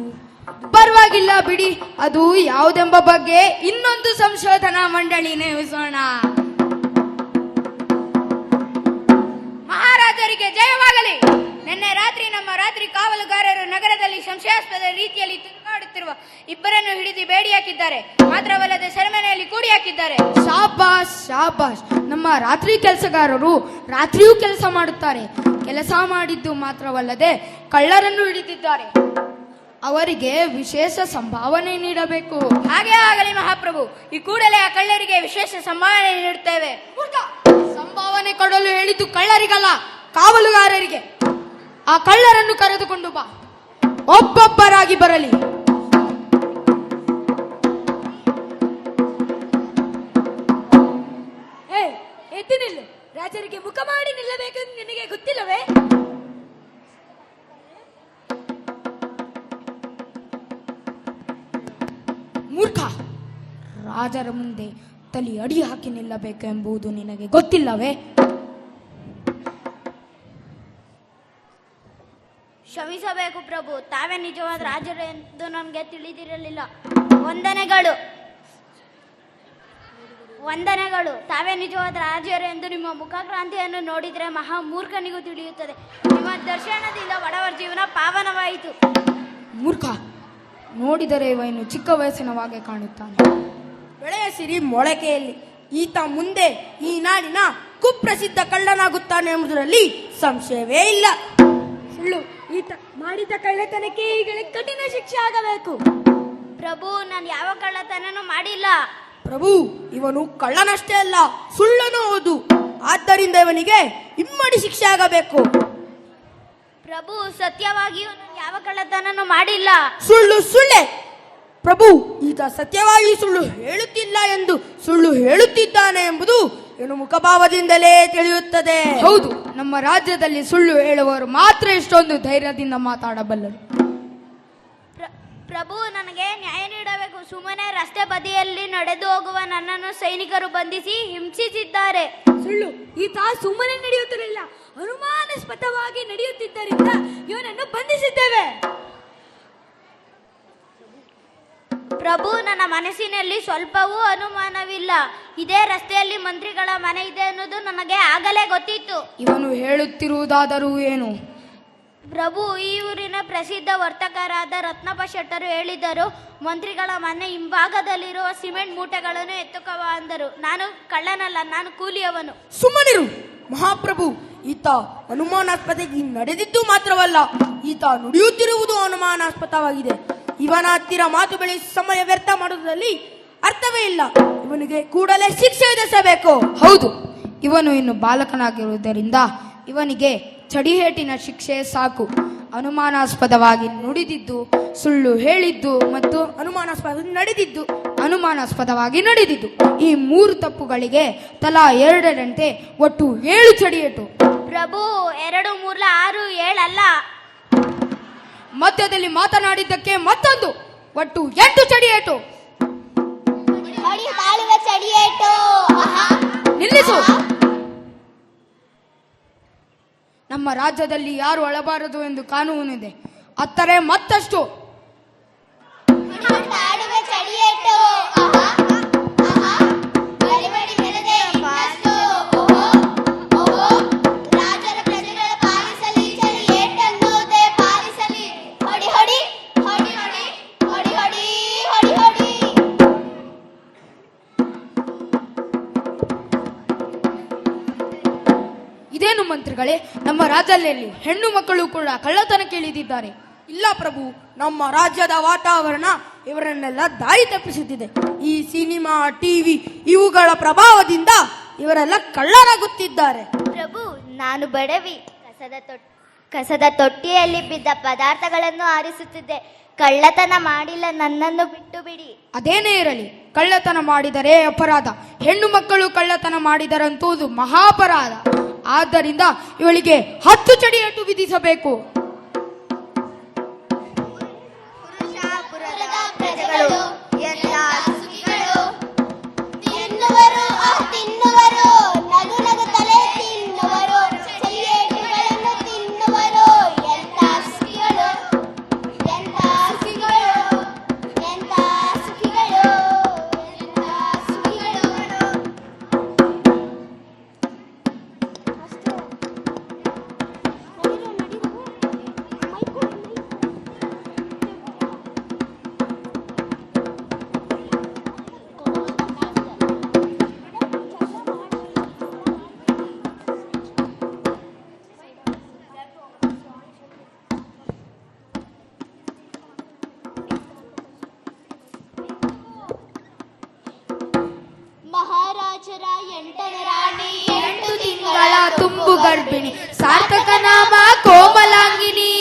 ಪರವಾಗಿಲ್ಲ ಬಿಡಿ, ಅದು ಯಾವುದೆಂಬ ಬಗ್ಗೆ ಇನ್ನೊಂದು ಸಂಶೋಧನಾ ಮಂಡಳಿ ನೇಮಿಸೋಣ. ಮಹಾರಾಜರಿಗೆ ಜಯವಾಗಲಿ. ನಿನ್ನೆ ರಾತ್ರಿ ನಮ್ಮ ರಾತ್ರಿ ಕಾವಲುಗಾರರು ನಗರದಲ್ಲಿ ಸಂಶಯಾಸ್ಪದ ರೀತಿಯಲ್ಲಿ ತಿರುಗಾಡುತ್ತಿರುವ ಇಬ್ಬರನ್ನು ಹಿಡಿದು ಬೇಡಿ ಹಾಕಿದ್ದಾರೆ. ಮಾತ್ರವಲ್ಲದೆ ಸೆರೆಮನೆಯಲ್ಲಿ ಕೂಡಿ ಹಾಕಿದ್ದಾರೆ. ಶಾಬಾಷ್. ನಮ್ಮ ರಾತ್ರಿ ಕೆಲಸಗಾರರು ರಾತ್ರಿಯೂ ಕೆಲಸ ಮಾಡುತ್ತಾರೆ. ಕೆಲಸ ಮಾಡಿದ್ದು ಮಾತ್ರವಲ್ಲದೆ ಕಳ್ಳರನ್ನು ಹಿಡಿದಿದ್ದಾರೆ. ಅವರಿಗೆ ವಿಶೇಷ ಸಂಭಾವನೆ ನೀಡಬೇಕು. ಹಾಗೆ ಆಗಲಿ ಮಹಾಪ್ರಭು. ಈ ಕೂಡಲೇ ಆ ಕಳ್ಳರಿಗೆ ವಿಶೇಷ ಸಂಭಾವನೆ ನೀಡುತ್ತೇವೆ. ಸಂಭಾವನೆ ಕೊಡಲು ಹೇಳಿದ್ದು ಕಳ್ಳರಿಗಲ್ಲ, ಕಾವಲುಗಾರರಿಗೆ. ಆ ಕಳ್ಳರನ್ನು ಕರೆದುಕೊಂಡು ಬಾ, ಒಬ್ಬೊಬ್ಬರಾಗಿ ಬರಲಿ. ಎದ್ದು ನಿಲ್ಲು. ರಾಜರಿಗೆ ಮುಖ ಮಾಡಿ ನಿಲ್ಲಬೇಕೆಂದು ನಿನಗೆ ಗೊತ್ತಿಲ್ಲವೇ? ಮೂರ್ಖ, ರಾಜರ ಮುಂದೆ ತಲೆ ಅಡಿ ಹಾಕಿ ನಿಲ್ಲಬೇಕೆಂಬುದು ನಿನಗೆ ಗೊತ್ತಿಲ್ಲವೇ? ಕ್ಷಮಿಸಬೇಕು ಪ್ರಭು, ತಾವೇ ನಿಜವಾದ ರಾಜರು ಎಂದು ನನಗೆ ತಿಳಿದಿರಲಿಲ್ಲ. ವಂದನೆಗಳು. ತಾವೇ ನಿಜವಾದ ರಾಜರು ಎಂದು ನಿಮ್ಮ ಮುಖಕ್ರಾಂತಿಯನ್ನು ನೋಡಿದರೆ ಮಹಾ ಮೂರ್ಖನಿಗೂ ತಿಳಿಯುತ್ತದೆ. ನಿಮ್ಮ ದರ್ಶನದಿಂದ ಬಡವರ ಜೀವನ ಪಾವನವಾಯಿತು. ಮೂರ್ಖ, ನೋಡಿದರೆ ಇವನು ಚಿಕ್ಕ ವಯಸ್ಸಿನವಾಗೆ ಕಾಣುತ್ತಾನೆ. ಬೆಳೆಯ ಸಿರಿ ಮೊಳಕೆಯಲ್ಲಿ. ಈತ ಮುಂದೆ ಈ ನಾಡಿನ ಕುಪ್ರಸಿದ್ಧ ಕಳ್ಳನಾಗುತ್ತಾನೆ ಎಂಬುದರಲ್ಲಿ ಸಂಶಯವೇ ಇಲ್ಲ. ಸುಳ್ಳು. ಈತ ಮಾಡಿದ ಕಳ್ಳತನಕ್ಕೆ ಈಗಲೇ ಕಠಿಣ ಶಿಕ್ಷೆ ಆಗಬೇಕು. ಪ್ರಭು, ನಾನು ಯಾವ ಕಳ್ಳತನನೂ ಮಾಡಿಲ್ಲ. ಪ್ರಭು, ಇವನು ಕಳ್ಳನಷ್ಟೇ ಅಲ್ಲ, ಸುಳ್ಳನು ಹೌದು. ಆದ್ದರಿಂದ ಇವನಿಗೆ ಇಮ್ಮಡಿ ಶಿಕ್ಷೆ ಆಗಬೇಕು. ಪ್ರಭು, ಸತ್ಯವಾಗಿಯೂ ನಾನು ಯಾವ ಕಳ್ಳತನನೂ ಮಾಡಿಲ್ಲ. ಸುಳ್ಳೆ. ಪ್ರಭು, ಈತ ಸತ್ಯವಾಗಿ ಸುಳ್ಳು ಹೇಳುತ್ತಿಲ್ಲ ಎಂದು ಸುಳ್ಳು ಹೇಳುತ್ತಿದ್ದಾನೆ ಎಂಬುದು ಇವನು ಮುಖಭಾವದಿಂದಲೇ ತಿಳಿಯುತ್ತದೆ. ಹೌದು, ನಮ್ಮ ರಾಜ್ಯದಲ್ಲಿ ಸುಳ್ಳು ಹೇಳುವವರು ಮಾತ್ರ ಇಷ್ಟೊಂದು ಧೈರ್ಯದಿಂದ ಮಾತಾಡಬಲ್ಲರು. ಪ್ರಭು, ನನಗೆ ನ್ಯಾಯ ನೀಡಬೇಕು. ಸುಮ್ಮನೆ ರಸ್ತೆ ಬದಿಯಲ್ಲಿ ನಡೆದು ಹೋಗುವ ನನ್ನನ್ನು ಸೈನಿಕರು ಬಂಧಿಸಿ ಹಿಂಸಿಸಿದ್ದಾರೆ. ಸುಳ್ಳು. ಈತ ಸುಮ್ಮನೆ ನಡೆಯುತ್ತಿರಲಿಲ್ಲ, ಅನುಮಾನಾಸ್ಪದವಾಗಿ ನಡೆಯುತ್ತಿದ್ದರಿಂದ ಇವನನ್ನು ಬಂಧಿಸಿದ್ದೇವೆ. ಪ್ರಭು, ನನ್ನ ಮನಸ್ಸಿನಲ್ಲಿ ಸ್ವಲ್ಪವೂ ಅನುಮಾನವಿಲ್ಲ. ಇದೇ ರಸ್ತೆಯಲ್ಲಿ ಮಂತ್ರಿಗಳ ಮನೆ ಇದೆ ಅನ್ನೋದು ನನಗೆ ಆಗಲೇ ಗೊತ್ತಿತ್ತು. ಇವನು ಹೇಳುತ್ತಿರುವುದಾದರೂ ಏನು? ಪ್ರಭು, ಈ ಊರಿನ ಪ್ರಸಿದ್ಧ ವರ್ತಕರಾದ ರತ್ನಪ್ಪ ಶೆಟ್ಟರು ಹೇಳಿದರು, ಮಂತ್ರಿಗಳ ಮನೆ ಹಿಂಭಾಗದಲ್ಲಿರುವ ಸಿಮೆಂಟ್ ಮೂಟೆಗಳನ್ನು ಎತ್ತುಕವ ಅಂದರು. ನಾನು ಕಳ್ಳನಲ್ಲ, ನಾನು ಕೂಲಿಯವನು. ಸುಮ್ಮನಿರು ಮಹಾಪ್ರಭು. ಈತ ಅನುಮಾನಾಸ್ಪದವಾಗಿ ನಡೆದಿದ್ದು ಮಾತ್ರವಲ್ಲ, ಈತ ನುಡಿಯುತ್ತಿರುವುದು ಅನುಮಾನಾಸ್ಪದವಾಗಿದೆ. ಇವನ ಹತ್ತಿರ ಮಾತು ಬೆಳೆ ಸಮಯ ವ್ಯರ್ಥ ಮಾಡುವುದರಲ್ಲಿ ಅರ್ಥವೇ ಇಲ್ಲ. ಇವನಿಗೆ ಕೂಡಲೇ ಶಿಕ್ಷೆ ವಿಧಿಸಬೇಕು. ಹೌದು, ಇವನು ಇನ್ನು ಬಾಲಕನಾಗಿರುವುದರಿಂದ ಇವನಿಗೆ ಚಡಿಹೇಟಿನ ಶಿಕ್ಷೆ ಸಾಕು. ಅನುಮಾನಾಸ್ಪದವಾಗಿ ನುಡಿದಿದ್ದು, ಸುಳ್ಳು ಹೇಳಿದ್ದು ಮತ್ತು ಅನುಮಾನಾಸ್ಪದವಾಗಿ ನಡೆದಿದ್ದು, ಈ 3 ತಪ್ಪುಗಳಿಗೆ ತಲಾ 2 ಒಟ್ಟು 7 ಚಡಿಯೇಟು. ಪ್ರಭು, 2, 3, 6, 7 ಅಲ್ಲ. ಮಧ್ಯದಲ್ಲಿ ಮಾತನಾಡಿದ್ದಕ್ಕೆ ಮತ್ತೊಂದು, ಒಟ್ಟು 8 ಚಡಿಯೇಟು. ನಿಲ್ಲಿಸು. ನಮ್ಮ ರಾಜ್ಯದಲ್ಲಿ ಯಾರು ಅಳಬಾರದು ಎಂದು ಕಾನೂನಿದೆ. ಅತ್ತರೆ ಮತ್ತಷ್ಟು. ನಮ್ಮ ರಾಜ್ಯದಲ್ಲಿ ಹೆಣ್ಣು ಮಕ್ಕಳು ಕೂಡ ಕಳ್ಳತನಕ್ಕೆ ಇಳಿದಿದ್ದಾರೆ. ಇಲ್ಲ ಪ್ರಭು, ನಮ್ಮ ರಾಜ್ಯದ ವಾತಾವರಣ ಇವರನ್ನೆಲ್ಲ ದಾರಿ ತಪ್ಪಿಸುತ್ತಿದೆ. ಈ ಸಿನಿಮಾ, ಟಿವಿ ಇವುಗಳ ಪ್ರಭಾವದಿಂದ ಇವರೆಲ್ಲ ಕಳ್ಳರಾಗುತ್ತಿದ್ದಾರೆ. ಪ್ರಭು, ನಾನು ಬಡವಿ. ಕಸದ ತೊಟ್ಟಿಯಲ್ಲಿ ಬಿದ್ದ ಪದಾರ್ಥಗಳನ್ನು ಆರಿಸುತ್ತಿದ್ದೆ. ಕಳ್ಳತನ ಮಾಡಿಲ್ಲ, ನನ್ನನ್ನು ಬಿಟ್ಟು ಬಿಡಿ. ಅದೇನೇ ಇರಲಿ, ಕಳ್ಳತನ ಮಾಡಿದರೆ ಅಪರಾಧ. ಹೆಣ್ಣು ಮಕ್ಕಳು ಕಳ್ಳತನ ಮಾಡಿದರಂತೂ ಅದು ಮಹಾಪರಾಧ. ಆದ್ದರಿಂದ ಇವಳಿಗೆ 10 ಚಡಿಯೇಟು ವಿಧಿಸಬೇಕು. ಪುರುಷಾಪುರದ ಪ್ರಜೆಗಳು ಎಲ್ಲ ಸುಖಿಗಳು, ತಿನ್ನುವರು ತಿನ್ನುವರು, ನಗು ನಗುತ್ತಲೇ ತಿನ್ನುವರು, ಚಡಿಯೇಟುಗಳನ್ನು ತಿನ್ನುವರು. ಎಂತ ಸುಖಿಗಳು, ಎಂತ ಸುಖಿಗಳು, ಎಂತ ಸುಖಿಗಳು, ಎಂತ ಸುಖಿಗಳು. ಮಹಾರಾಜರ 8ನೇ ರಾಣಿ 8 ತಿಂಗಳ ತುಂಬು ಗರ್ಭಿಣಿ, ಸಾರ್ಥಕ ನಾಮ ಕೋಮಲಾಂಗಿನಿ,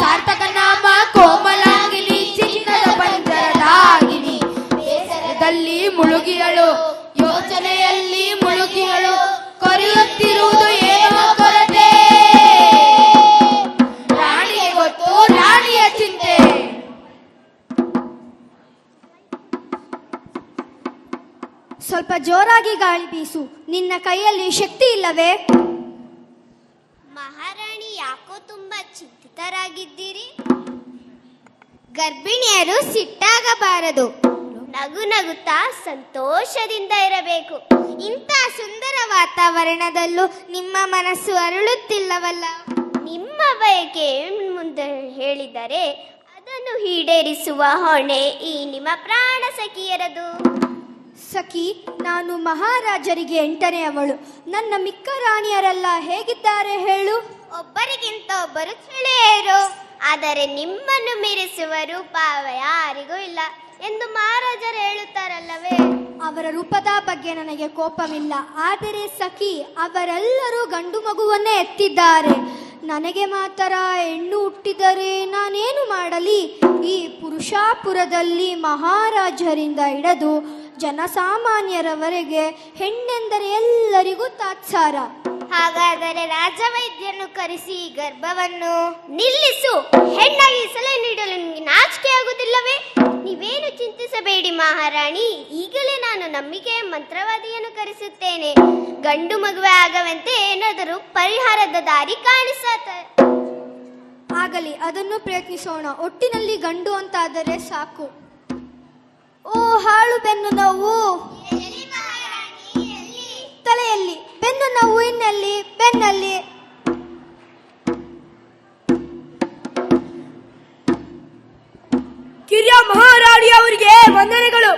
ಸಾರ್ಥಕ ನಾಮ ಕೋಮಲಾಂಗಿನಿ, ಚಿನ್ನದ ಪಂಜರದಾಗಿನಿ. ಬೇಸರದಲ್ಲಿ ಮುಳುಗಿಯಳು, ಯೋಚನೆಯಲ್ಲಿ ಮುಳುಗಿಯಳು, ಕೊರೆಯುತ್ತಿರುವುದು ಏನೋ ಕೊರತೆ. ರಾಣಿಗೆ ಗೊತ್ತು ರಾಣಿಯ ಚಿಂತೆ. ಸ್ವಲ್ಪ ಜೋರಾಗಿ ಗಾಳಿ ಬೀಸು. ನಿನ್ನ ಕೈಯಲ್ಲಿ ಶಕ್ತಿ ಇಲ್ಲವೇ? ಮಹಾರಾಣಿ, ಯಾಕೋ ತುಂಬಾ ಚಿಂತಿತರಾಗಿದ್ದೀರಿ? ಗರ್ಭಿಣಿಯರು ಸಿಟ್ಟಾಗಬಾರದು, ನಗು ನಗುತ್ತಾ ಸಂತೋಷದಿಂದ ಇರಬೇಕು. ಇಂಥ ಸುಂದರ ವಾತಾವರಣದಲ್ಲೂ ನಿಮ್ಮ ಮನಸ್ಸು ಅರಳುತ್ತಿಲ್ಲವಲ್ಲ? ನಿಮ್ಮ ಬಯಕೆ ಮುಂದೆ ಹೇಳಿದರೆ ಅದನ್ನು ಈಡೇರಿಸುವ ಹೊಣೆ ಈ ನಿಮ್ಮ ಪ್ರಾಣ ಸಖಿಯರದು. ಸಖಿ, ನಾನು ಮಹಾರಾಜರಿಗೆ 8ನೇ ಅವಳು. ನನ್ನ ಮಿಕ್ಕ ರಾಣಿಯರೆಲ್ಲ ಹೇಗಿದ್ದಾರೆ ಹೇಳು? ಒಬ್ಬರಿಗಿಂತ ಒಬ್ಬರು ಚಳಿಯರು, ಆದರೆ ನಿಮ್ಮನ್ನು ಮೀರಿಸುವ ರೂಪ ಯಾರಿಗೂ ಇಲ್ಲ ಎಂದು ಮಹಾರಾಜರು ಹೇಳುತ್ತಾರಲ್ಲವೇ? ಅವರ ರೂಪದ ಬಗ್ಗೆ ನನಗೆ ಕೋಪವಿಲ್ಲ. ಆದರೆ ಸಖಿ, ಅವರೆಲ್ಲರೂ ಗಂಡು ಮಗುವನ್ನೇ ಎತ್ತಿದ್ದಾರೆ. ನನಗೆ ಮಾತ್ರ ಹೆಣ್ಣು ಹುಟ್ಟಿದರೆ ನಾನೇನು ಮಾಡಲಿ? ಈ ಪುರುಷಾಪುರದಲ್ಲಿ ಮಹಾರಾಜರಿಂದ ಹಿಡಿದು ಜನಸಾಮಾನ್ಯರವರೆಗೆ ಹೆಣ್ಣೆಂದರೆ ಎಲ್ಲರಿಗೂ ತಾತ್ಸಾರ. ಹಾಗಾದರೆ ರಾಜವೈದ್ಯನು ಕರೆಸಿ ಈ ಗರ್ಭವನ್ನು ನಿಲ್ಲಿಸು. ಹೆಣ್ಣಾಗಿ ಸಲಹೆ ನೀಡಲು ನಿಮಗೆ ನಾಚಿಕೆ ಆಗುವುದಿಲ್ಲವೇ? ನೀವೇನು ಚಿಂತಿಸಬೇಡಿ ಮಹಾರಾಣಿ, ಈಗಲೇ ನಾನು ನಂಬಿಕೆಯ ಮಂತ್ರವಾದಿಯನ್ನು ಕರೆಸುತ್ತೇನೆ. ಗಂಡು ಮಗುವೆ ಆಗವಂತೆ ಏನಾದರೂ ಪರಿಹಾರದ ದಾರಿ ಕಾಣಿಸುತ್ತೆ. ಆಗಲಿ, ಅದನ್ನು ಪ್ರಯತ್ನಿಸೋಣ. ಒಟ್ಟಿನಲ್ಲಿ ಗಂಡು ಅಂತಾದರೆ ಸಾಕು. ಓ, ಹಾಳು ಬೆನ್ನು ನೋವು ತಲೆಯಲ್ಲಿ, ಬೆನ್ನು ನೋವು ಇನ್ನೆಲ್ಲಿ? ಬೆನ್ನಲ್ಲಿ. ಕಿರಿಯ ಮಹಾರಾಣಿ ಅವರಿಗೆ ವಂದನೆಗಳು.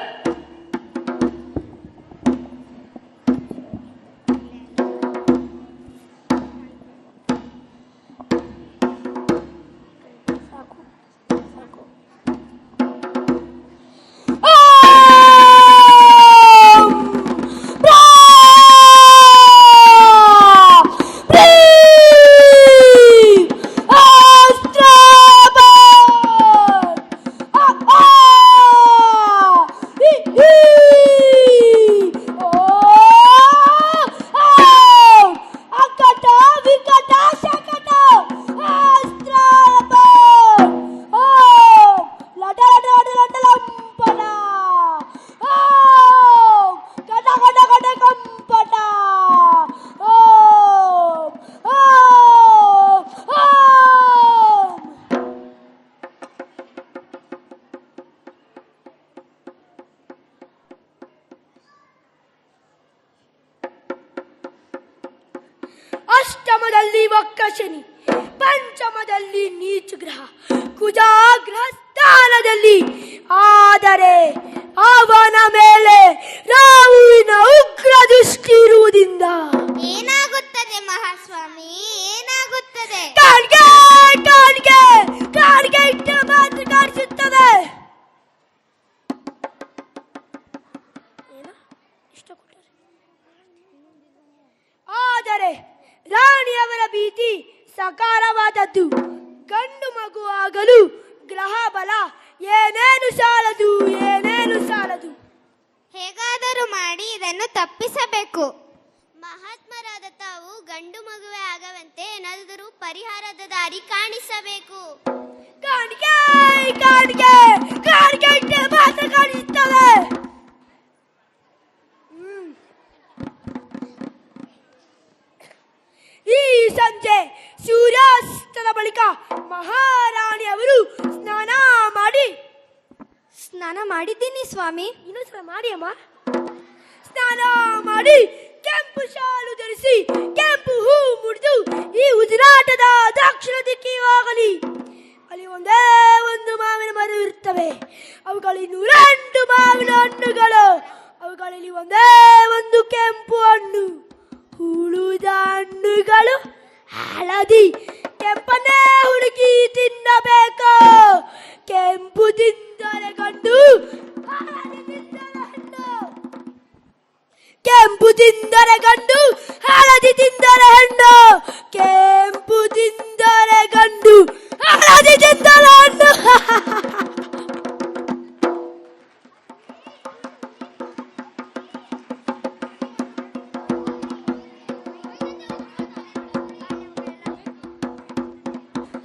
ಅಷ್ಟಮದಲ್ಲಿ ವಕ್ರ ಶನಿ, ಪಂಚಮದಲ್ಲಿ ನೀಚ ಗ್ರಹ, ಕುಜಾಗ್ರಹ ಸ್ಥಾನದಲ್ಲಿ. ಆದರೆ ಅವನ ಮೇಲೆ ರಾಹುವಿನ ಉಗ್ರ ದೃಷ್ಟಿ ಇರುವುದರಿಂದ ಏನಾಗುತ್ತದೆ ಏನಾಗುತ್ತದೆ ಮಹಾಸ್ವಾಮಿ, ಏನಾಗುತ್ತದೆ? ಕಾಣಿಕೆ ಕಾಣಿಕೆ ಕಾಣಿಕೆ ಇಟ್ಟರೆ ಮಾತ್ರ ಕಾಣಿಸುತ್ತದೆ. ಆದರೆ ರಾಣಿಯವರ ಭೀತಿ ಸಕಾರವಾದದ್ದು. ಗಂಡು ಮಗು ಆಗಲು ಗ್ರಹ ಬಲ ಏನೇನು ಸಾಲದು, ಏನೇನು ಸಾಲದು. ಹೇಗಾದರೂ ಮಾಡಿ ಇದನ್ನು ತಪ್ಪಿಸಬೇಕು. ಮಹಾತ್ಮರಾದ ತಾವು ಗಂಡು ಮಗುವೆ ಆಗವಂತೆ ಏನಾದರೂ ಪರಿಹಾರದ ದಾರಿ ಕಾಣಿಸಬೇಕು. ಕಾಣಿಕೆ ಕಾಣಿಕೆ ಕಾಣಿಕೆ ಇಟ್ಟರೆ ಮಾತ್ರ ಕಾಣಿಸುತ್ತದೆ. ಈ ಸಂಜೆ ಸೂರ್ಯಾಸ್ತದ ಬಳಿಕ ಮಹಾರಾಣಿಯವರು ಸ್ನಾನ ಮಾಡಿದ್ದೀನಿ ಸ್ವಾಮಿ. ಇನ್ನೊಂದ್ಸಲ ಮಾಡಿ ಅಮ್ಮ. ಸ್ನಾನ ಮಾಡಿ ಕೆಂಪು ಶಾಲು ಧರಿಸಿ ಕೆಂಪು ಹೂ ಮುಡಿದು ಈ ಉಸಿರಾಟದ ದಕ್ಷಿಣ ದಿಕ್ಕಿಗೆ ಹೋಗಲಿ. ಅಲ್ಲಿ ಒಂದೇ ಒಂದು ಮಾವಿನ ಮರ ಇರುತ್ತವೆ. ಅವುಗಳಲ್ಲಿ 102 ಮಾವಿನ ಹಣ್ಣುಗಳು. ಅವುಗಳಲ್ಲಿ ಒಂದೇ ಒಂದು ಕೆಂಪು ಹಣ್ಣು. ಉಳಿದ ಹಣ್ಣುಗಳು ಹಳದಿ. ಕೆಂಪನ್ನೇ ಹುಡುಕಿ ತಿನ್ನಬೇಕು. ಕೆಂಪು ತಿಂದರೆ ಗಂಡು, ಹಳದಿ ತಿಂದರೆ ಹೆಣ್ಣು. ಕೆಂಪು ತಿಂದರೆ ಗಂಡು, ಹಳದಿ ತಿಂದರೆ ಹೆಣ್ಣು. ಕೆಂಪು ತಿಂದರೆ ಗಂಡು, ಹಳದಿ ತಿಂದರೆ ಹೆಣ್ಣು.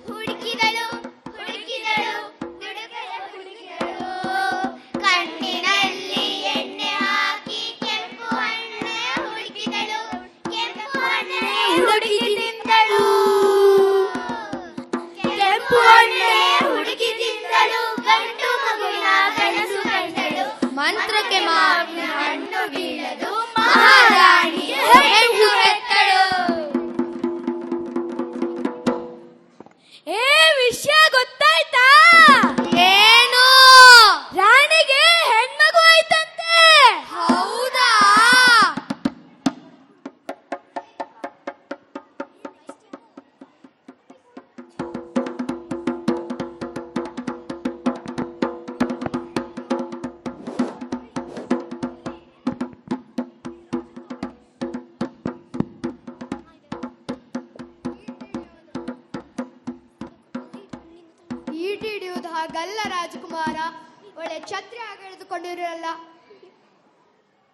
ಹುಡುಕಿದಳು ಹುಡುಕಿದಳು ದುಡುಕಲ ಹುಡುಕಿದಳು, ಕಣ್ಣಿನಲ್ಲಿ ಎಣ್ಣೆ ಹಾಕಿ ಕೆಂಪು ಹಣ್ಣೆ ಹುಡುಕಿದಳು, ಕೆಂಪು ಹಣ್ಣೆ ಹುಡುಕಿ ತಿಂದಳು. ಕೆಂಪು ಹಣ್ಣೆ ಹುಡುಕಿ ತಿಂದಳು, ಗಂಡು ಮಗುವಿನ ಕನಸು ಕಂಡಳು. ಮಂತ್ರಕ್ಕೆ ಮಾವಿನ ಹಣ್ಣು ಬೀಳದು, ಮಹಾರಾಣಿ ಹೆಣ್ಣು ಹೆತ್ತಳು. ವಿಷಯ ಗೊತ್ತಾಯ್ತಾ? ಏನು? ರಾಣಿಗೆ ಹೆಣ್ಮಗು ಆಯ್ತಂತೆ. ಹೌದಾ? ಈಟಿ ಹಿಡಿಯುವುದು ಹಾಗಲ್ಲ ರಾಜಕುಮಾರ. ಒಳ್ಳೆ ಛತ್ರಿ ಆಗಿ ಹಿಡಿದುಕೊಂಡಿರಲ್ಲ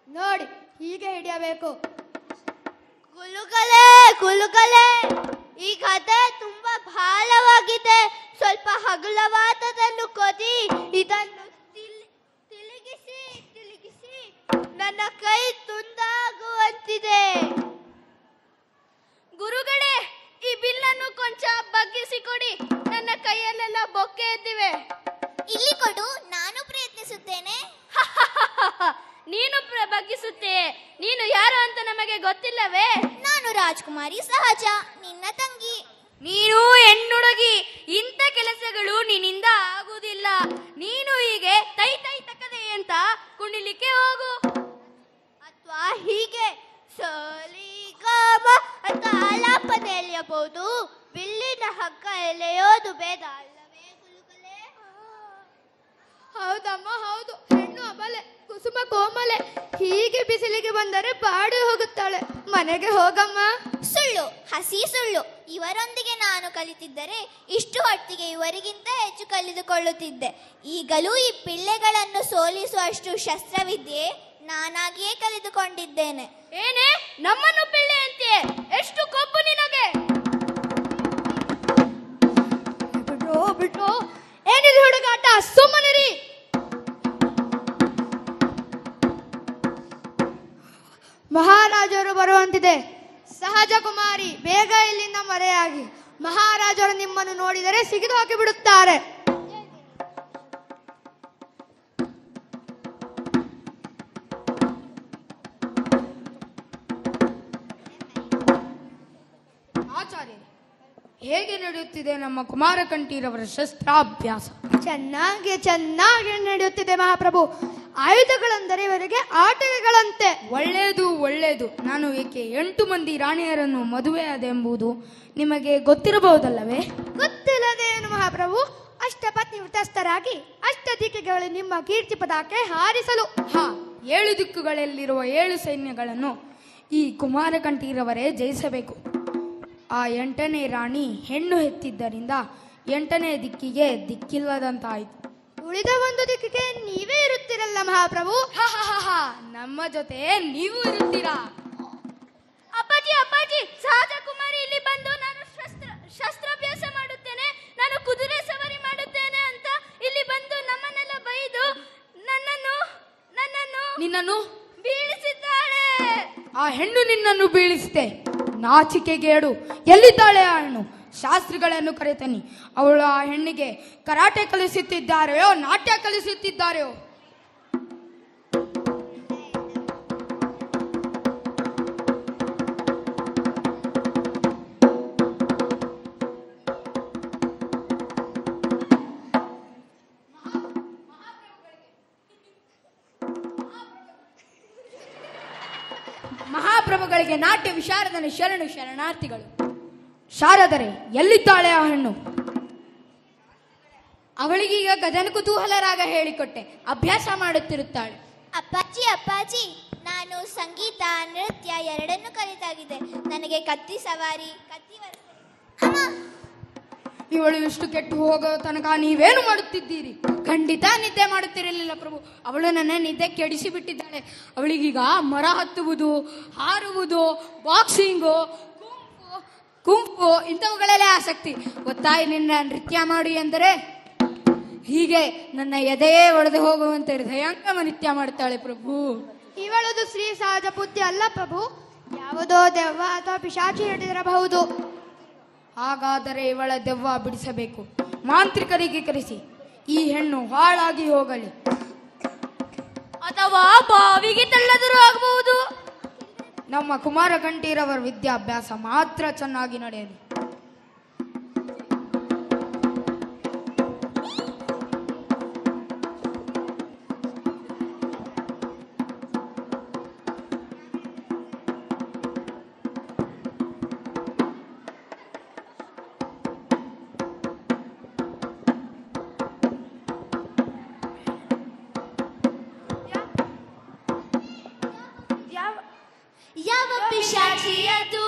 ನೋಡಿ, ಹೀಗೆ ಹಿಡಿಯಬೇಕು. ಕುಲುಕಲೆ ಕುಲುಕಲೆ, ಈ ಕಥೆ ತುಂಬಾ ಬಹಳವಾಗಿದೆ. ಸ್ವಲ್ಪ ಹಗುಲವಾದದನ್ನು ಕೊಡಿ. ಇದನ್ನು ತಿರುಗಿಸಿ ತಿರುಗಿಸಿ ನನ್ನ ಕೈ ತುಂಡಾಗುವಂತಿದೆ. ಗುರುಗಳೇ, ಈ ಬಿಲ್ಲನ್ನು ಕೊಂಚ ಬಗ್ಗಿಸಿ ಕೊಡಿ. ನನ್ನ ಕೈಯಲ್ಲೆಲ್ಲ ಬೊಕ್ಕೆ ಎದ್ದಿವೆ. ಇಲ್ಲಿ ಕೊಡು, ನಾನು ಪ್ರಯತ್ನಿಸುತ್ತೇನೆ. ನೀನು ಬಗ್ಗಿಸುತ್ತೆ. ನೀನು ಯಾರು ಅಂತ ನಮಗೆ ಗೊತ್ತಿಲ್ಲವೇ? ನಾನು ರಾಜ್ಕುಮಾರಿ ಸಹಜ, ನಿನ್ನ ತಂಗಿ. ನೀನು ಹೆಣ್ಣುಡುಗಿ, ಇಂಥ ಕೆಲಸಗಳು ನಿನ್ನಿಂದ ಆಗುವುದಿಲ್ಲ. ನೀನು ಹೀಗೆ ತೈ ತೈ ತಕ್ಕದೆ ಅಂತ ಕುಣಿಲಿಕ್ಕೆ ಹೋಗು. ಅಥವಾ ಹೀಗೆ ಸಲಿಗಮ ಅಂತ ಆಲಾಪನೆ ಎಳೆಯಬಹುದು. ಬಿಲ್ಲಿನ ಹಗ್ಗ ಎಳೆಯೋದು ಬೇಡ ಅಲ್ಲವೇ ಕುಲುಕಲೆ? ಹೌದಮ್ಮ, ಹೌದು. ಹೆಣ್ಣು ಅಬಲೆ, ಕುಸುಮ ಕೋಮಲೆ. ಹೀಗೆ ಬಿಸಿಲಿಗೆ ಬಂದರೆ ಬಾಡಿ ಹೋಗುತ್ತಾಳೆ. ಮನೆಗೆ ಹೋಗಮ್ಮ. ಸುಳ್ಳು, ಹಸಿ ಸುಳ್ಳು. ಇವರೊಂದಿಗೆ ನಾನು ಕಲಿತಿದ್ದರೆ ಇಷ್ಟು ಹೊತ್ತಿಗೆ ಇವರಿಗಿಂತ ಹೆಚ್ಚು ಕಲಿದುಕೊಳ್ಳುತ್ತಿದ್ದೆ. ಈಗಲೂ ಈ ಪಿಳ್ಳೆಗಳನ್ನು ಸೋಲಿಸುವಷ್ಟು ಶಸ್ತ್ರವಿದ್ಯೆ ನಾನಾಗಿಯೇ ಕಲಿದುಕೊಂಡಿದ್ದೇನೆ. ಏನೇ ನಮ್ಮನ್ನು ಪಿಳ್ಳೆ ಅಂತೀಯೆ? ಎಷ್ಟು ಕೊಬ್ಬು ನಿನಗೆ! ಬಿಟ್ರು ಏನಿದೆ ಹುಡುಗಾಟ? ಸುಮ್ಮನಿರಿ. ಮಹಾರಾಜರು ಬರುವಂತಿದೆ. ಸಹಜ ಕುಮಾರಿ, ಬೇಗ ಇಲ್ಲಿಂದ ಮರೆಯಾಗಿ. ಮಹಾರಾಜರು ನಿಮ್ಮನ್ನು ನೋಡಿದರೆ ಸಿಗಿದು ಹಾಕಿ ಬಿಡುತ್ತಾರೆ. ಆಚಾರ್ಯ, ಹೇಗೆ ನಡೆಯುತ್ತಿದೆ ನಮ್ಮ ಕುಮಾರಕಂಠೀರವರ ಶಸ್ತ್ರಾಭ್ಯಾಸ? ಚೆನ್ನಾಗಿ ನಡೆಯುತ್ತಿದೆ ಮಹಾಪ್ರಭು. ಆಯುಧಗಳೆಂದರೆ ಇವರಿಗೆ ಆಟಿಕೆಗಳಂತೆ. ಒಳ್ಳೆಯದು. ನಾನು ಏಕೆ 8 ಮಂದಿ ರಾಣಿಯರನ್ನು ಮದುವೆಯಾದೆಂಬುದು ನಿಮಗೆ ಗೊತ್ತಿರಬಹುದಲ್ಲವೇ? ಗೊತ್ತಿಲ್ಲದೇನು ಮಹಾಪ್ರಭು? ಅಷ್ಟಪತ್ನಿ ವೃತಸ್ಥರಾಗಿ ಅಷ್ಟದಿಕ್ಕಿಗಳು ನಿಮ್ಮ ಕೀರ್ತಿ ಪದಾಕೆ ಹಾರಿಸಲು. 7 ದಿಕ್ಕುಗಳಲ್ಲಿರುವ 7 ಸೈನ್ಯಗಳನ್ನು ಈ ಕುಮಾರಕಂಠೀರವರೇ ಜಯಿಸಬೇಕು. ಆ 8ನೇ ರಾಣಿ ಹೆಣ್ಣು ಹೆತ್ತಿದ್ದರಿಂದ 8ನೇ ದಿಕ್ಕಿಗೆ ದಿಕ್ಕಿಲ್ಲದಂತಾಯಿತು. ಉಳಿದ ಒಂದು ದಿಕ್ಕಿಗೆ ನೀವೇ ಇರುತ್ತೀರಲ್ಲ ಮಹಾಪ್ರಭು. ನಮ್ಮ ಜೊತೆ ನೀವು ಇರುತ್ತೀರಾ? ಅಪ್ಪಾಜಿ, ಸಹಜ ಕುಮಾರಿ ಇಲ್ಲಿ ಬಂದು ನಾನು ಶಸ್ತ್ರಾಭ್ಯಾಸ ಮಾಡುತ್ತೇನೆ, ನಾನು ಕುದುರೆ ಸವಾರಿ ಮಾಡುತ್ತೇನೆ ಅಂತ ಇಲ್ಲಿ ಬಂದು ನಮ್ಮನ್ನೆಲ್ಲ ಬೈದು ನಿನ್ನನ್ನು ಬೀಳಿಸಿದ್ದಾಳೆ. ಆ ಹೆಣ್ಣು ನಿನ್ನನ್ನು ಬೀಳಿಸಿದೆ. ನಾಚಿಕೆಗೇಡು. ಎಲ್ಲಿದ್ದಾಳೆ ಆ ಹೆಣ್ಣು? ಶಾಸ್ತ್ರಿಗಳನ್ನು ಕರೆತನ್ನಿ. ಅವಳು ಆ ಹೆಣ್ಣಿಗೆ ಕರಾಟೆ ಕಲಿಸುತ್ತಿದ್ದಾರೆಯೋ ನಾಟ್ಯ ಕಲಿಸುತ್ತಿದ್ದಾರೆಯೋ? ಮಹಾಪ್ರಭುಗಳಿಗೆ ನಾಟ್ಯ ವಿಶಾರದನ ಶರಣಾರ್ಥಿಗಳು. ಶಾರದರೆ, ಎಲ್ಲಿದ್ದಾಳೆ ಆ ಹೆಣ್ಣು? ಅವಳಿಗೀಗ ಗಜನ ಕುತೂಹಲರಾಗ ಹೇಳಿಕೊಟ್ಟೆ, ಅಭ್ಯಾಸ ಮಾಡುತ್ತಿರುತ್ತಾಳೆ. ಅಪ್ಪಾಜಿ, ನಾನು ಸಂಗೀತ ನೃತ್ಯ ಎರಡನ್ನೂ ಕಲಿತಾಗಿದೆ. ನನಗೆ ಕತ್ತಿ ಸವಾರಿ ಇವಳು ಇಷ್ಟು ಕೆಟ್ಟು ಹೋಗೋ ತನಕ ನೀವೇನು ಮಾಡುತ್ತಿದ್ದೀರಿ? ಖಂಡಿತ ನಿದ್ದೆ ಮಾಡುತ್ತಿರಲಿಲ್ಲ ಪ್ರಭು. ಅವಳು ನನ್ನ ನಿದ್ದೆ ಕೆಡಿಸಿ ಬಿಟ್ಟಿದ್ದಾಳೆ. ಅವಳಿಗೀಗ ಮರ ಹತ್ತುವುದು, ಹಾರುವುದು, ಬಾಕ್ಸಿಂಗು, ಕುಂಫು ಇಂಥವುಗಳಲ್ಲೇ ಆಸಕ್ತಿ. ಗೊತ್ತಾಯಿ ನಿನ್ನ ನೃತ್ಯ ಮಾಡಿ ಎಂದರೆ ಹೀಗೆ ನನ್ನ ಎದೆಯೇ ಒಡೆದು ಹೋಗುವಂತೆ ಹೃದಯಾಂಗಮ ನೃತ್ಯ ಮಾಡುತ್ತಾಳೆ ಪ್ರಭು. ಇವಳದು ಶ್ರೀ ಸಹಜ ಬುದ್ಧಿ ಅಲ್ಲ ಪ್ರಭು, ಯಾವುದೋ ದೆವ್ವ ಅಥವಾ ಪಿಶಾಚಿ ಹಿಡಿದಿರಬಹುದು. ಹಾಗಾದರೆ ಇವಳ ದೆವ್ವ ಬಿಡಿಸಬೇಕು. ಮಾಂತ್ರಿಕರಿಗೆ ಕರೆಸಿ ಈ ಹೆಣ್ಣು ಹಾಳಾಗಿ ಹೋಗಲಿ. ಅಥವಾ ಬಾವಿಗೆ ತಳ್ಳದರೂ ಆಗಬಹುದು. ನಮ್ಮ ಕುಮಾರಕಂಠೀರವರ ವಿದ್ಯಾಭ್ಯಾಸ ಮಾತ್ರ ಚೆನ್ನಾಗಿ ನಡೆಯಲಿ. ಯಾವ ಪಿಶಾಚಿ ಅದು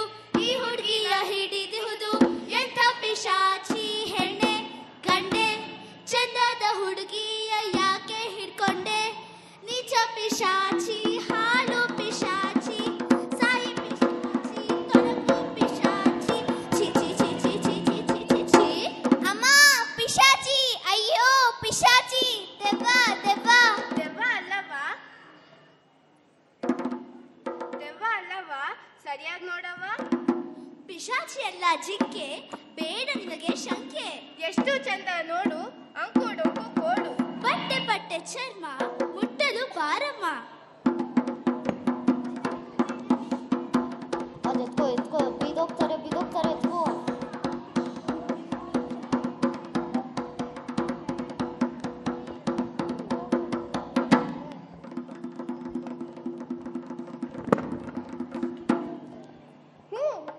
ಈ ಹುಡುಗಿಯ ಹಿಡಿದಿಹುದು? ಎಂಥ ಪಿಶಾಚಿ ಹೆಣ್ಣೆ ಕಂಡೆ, ಚಂದದ ಹುಡುಗಿಯ ಯಾಕೆ ಹಿಡ್ಕೊಂಡೆ? ನಿಜ ಪಿಶಾಚಿ, ಹಾಳು ಪಿಶಾಚಿ, ಸಾಯಿ ಪಿಶಾಚಿ, ತೊಡಕು ಪಿಶಾಚಿ, ಛಿ ಛಿ ಛಿ ಛಿ ಛಿ ಛಿ ಛಿ ಛಿ ಛಿ. ಅಮ್ಮ, ಪಿಶಾಚಿ! ಅಯ್ಯೋ ಪಿಶಾಚಿ! ದೆವ್ವ ಅಲ್ಲವಾ? ಸರಿಯಾಗಿ ನೋಡವ್ವ. ಪಿಶಾಚಿ ಅಲ್ಲ ಜಿಂಕೆ, ಬೇಡ ನಿನಗೆ ಶಂಕೆ. ಎಷ್ಟು ಚಂದ ನೋಡು, ಅಂಕು ಡೊಂಕು ಕೋಡು, ಬಟ್ಟೆ ಚರ್ಮ, ಮುಟ್ಟಲು ಬಾರಮ್ಮ. ಎತ್ಕೋ ಬಿದೋಗ್ತಾರೆ ಎತ್ಕೋ.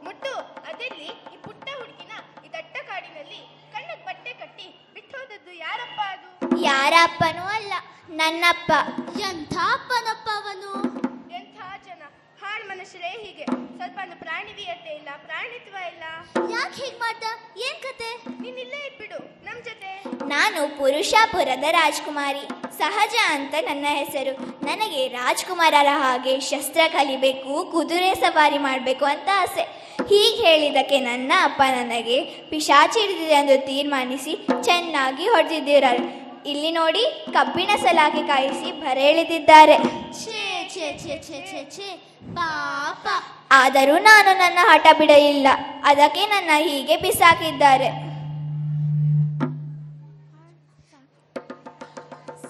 ಮುಟ್ಟು ಅದೆಲ್ಲಿ ಈ ಪುಟ್ಟ ಹುಡುಗಿನ ಈ ದಟ್ಟ ಕಾಡಿನಲ್ಲಿ ಕಣ್ಣಕ್ಕೆ ಬಟ್ಟೆ ಕಟ್ಟಿ ಬಿಟ್ಟು ಹೋದದ್ದು ಯಾರಪ್ಪ? ಅದು ಯಾರಪ್ಪನೂ ಅಲ್ಲ, ನನ್ನಪ್ಪ. ಎಂಥ ಅಪ್ಪನಪ್ಪ ಅವನು? ಎಂಥ ಜನ ಹಾಳು ಮನುಷ್ಯರೇ ಹೀಗೆ. ಸ್ವಲ್ಪ ಪ್ರಾಣಿವೀಯತೆ ಇಲ್ಲ, ಪ್ರಾಣಿತ್ವ ಇಲ್ಲ. ಯಾಕೆ ಹೀಗೆ ಮಾಡ್ದ? ಏನ್ ಕತೆ? ನೀನಿಲ್ಲೇ ಇಟ್ಬಿಡು ನಮ್ ಜೊತೆ. ನಾನು ಪುರುಷಾಪುರದ ರಾಜ್ಕುಮಾರಿ. ಸಹಜ ಅಂತ ನನ್ನ ಹೆಸರು. ನನಗೆ ರಾಜ್ಕುಮಾರರ ಹಾಗೆ ಶಸ್ತ್ರ ಕಲಿಬೇಕು, ಕುದುರೆ ಸವಾರಿ ಮಾಡಬೇಕು ಅಂತ ಆಸೆ. ಹೀಗೆ ಹೇಳಿದ್ದಕ್ಕೆ ನನ್ನ ಅಪ್ಪ ನನಗೆ ಪಿಶಾಚಿ ಹಿಡಿದಿದೆ ಎಂದು ತೀರ್ಮಾನಿಸಿ ಚೆನ್ನಾಗಿ ಹೊಡೆದಿದ್ದಾರೆ. ಇಲ್ಲಿ ನೋಡಿ, ಕಬ್ಬಿಣ ಸಲಾಕೆ ಕಾಯಿಸಿ ಬರೆ ಎಳೆದಿದ್ದಾರೆ. ಪಾಪ. ಆದರೂ ನಾನು ನನ್ನ ಹಠ ಬಿಡಲಿಲ್ಲ. ಅದಕ್ಕೆ ನನ್ನ ಹೀಗೆ ಬಿಸಾಕಿದ್ದಾರೆ.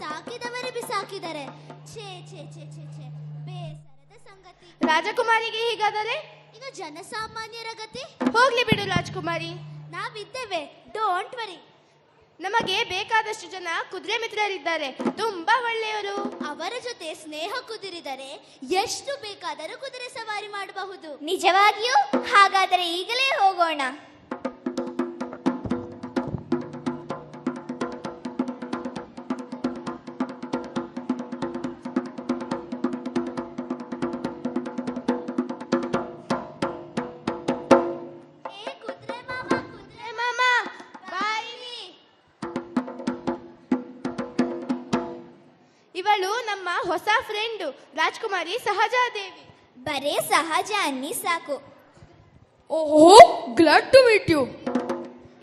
ಸಾಕಿದವರೇ ಬಿಸಾಕಿದ್ದಾರೆ. ಬೇಸರದ ಸಂಗತಿ. ರಾಜಕುಮಾರಿಗೆ ಹೀಗಾದರೆ ಇನ್ನು ಜನಸಾಮಾನ್ಯರ ಗತಿ. ಹೋಗ್ಲಿ ಬಿಡು ರಾಜಕುಮಾರಿ, ನಾವಿದ್ದೇವೆ. Don't worry. ನಮಗೆ ಬೇಕಾದಷ್ಟು ಜನ ಕುದುರೆ ಮಿತ್ರರಿದ್ದಾರೆ, ತುಂಬಾ ಒಳ್ಳೆಯವರು. ಅವರ ಜೊತೆ ಸ್ನೇಹ ಕುದುರಿದರೆ ಎಷ್ಟು ಬೇಕಾದರೂ ಕುದುರೆ ಸವಾರಿ ಮಾಡಬಹುದು. ನಿಜವಾಗಿಯೂ? ಹಾಗಾದರೆ ಈಗಲೇ ಹೋಗೋಣ. ಇವಳು ನಮ್ಮ ಹೊಸ ಫ್ರೆಂಡು ರಾಜ್ಕುಮಾರಿ ಸಹಜಾದೇವಿ. ಬರೇ ಸಹಜ ಅನ್ನಿ ಸಾಕು. ಓಹೋ, ಗ್ಲಾಡ್ ಟು ಮೀಟ್ ಯು.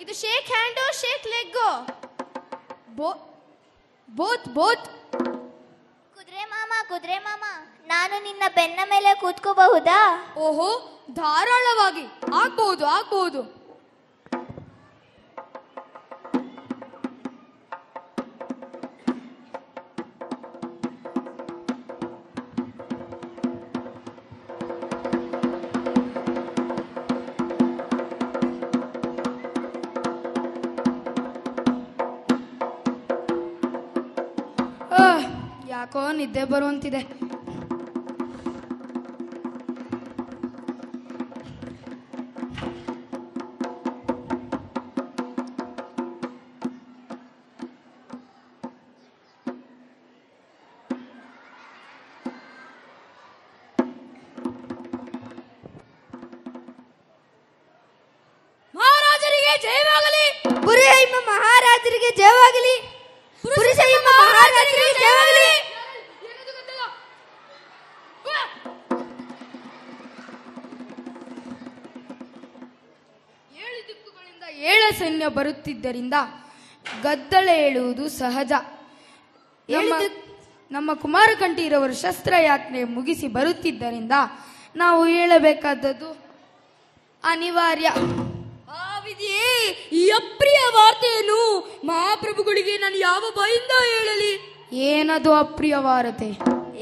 ಇದು ಶೇಕ್ ಹ್ಯಾಂಡೋ ಶೇಕ್ ಲೆಗ್ಗೋ? Both both. ಕುದುರೆ ಮಾಮ, ನಾನು ನಿನ್ನ ಬೆನ್ನ ಮೇಲೆ ಕೂತ್ಕೋಬಹುದಾ? ಓಹೋ, ಧಾರಾಳವಾಗಿ. ಆಗ್ಬಹುದು. ಯಾಕೋ ನಿದ್ದೆ ಬರುವಂತಿದೆ. ಮಹಾರಾಜರಿಗೆ ಜಯವಾಗಲಿ. ಪುರಿಹೈಮ ಮಹಾರಾಜರಿಗೆ ಜಯವಾಗಲಿ. ಪುರಿಹೈಮ ಮಹಾರಾಜರಿಗೆ ಜಯವಾಗಲಿ. ಏಳು ದಿಕ್ಕುಗಳಿಂದ ಏಳು ಸೈನ್ಯ ಬರುತ್ತಿದ್ದರಿಂದ ಗದ್ದಲ ಏಳುವುದು ಸಹಜ. ನಮ್ಮ ಕುಮಾರಕಂಠೀರವರು ಶಸ್ತ್ರಯಾತ್ರೆ ಮುಗಿಸಿ ಬರುತ್ತಿದ್ದರಿಂದ ನಾವು ಹೇಳಬೇಕಾದದ್ದು ಅನಿವಾರ್ಯ. ವಿಧಿಯೇ, ಈ ಅಪ್ರಿಯ ವಾರ್ತೆಯನ್ನು ಮಹಾಪ್ರಭುಗಳಿಗೆ ನಾನು ಯಾವ ಬಾಯಿಂದ ಹೇಳಲಿ? ಏನದು ಅಪ್ರಿಯ ವಾರ್ತೆ?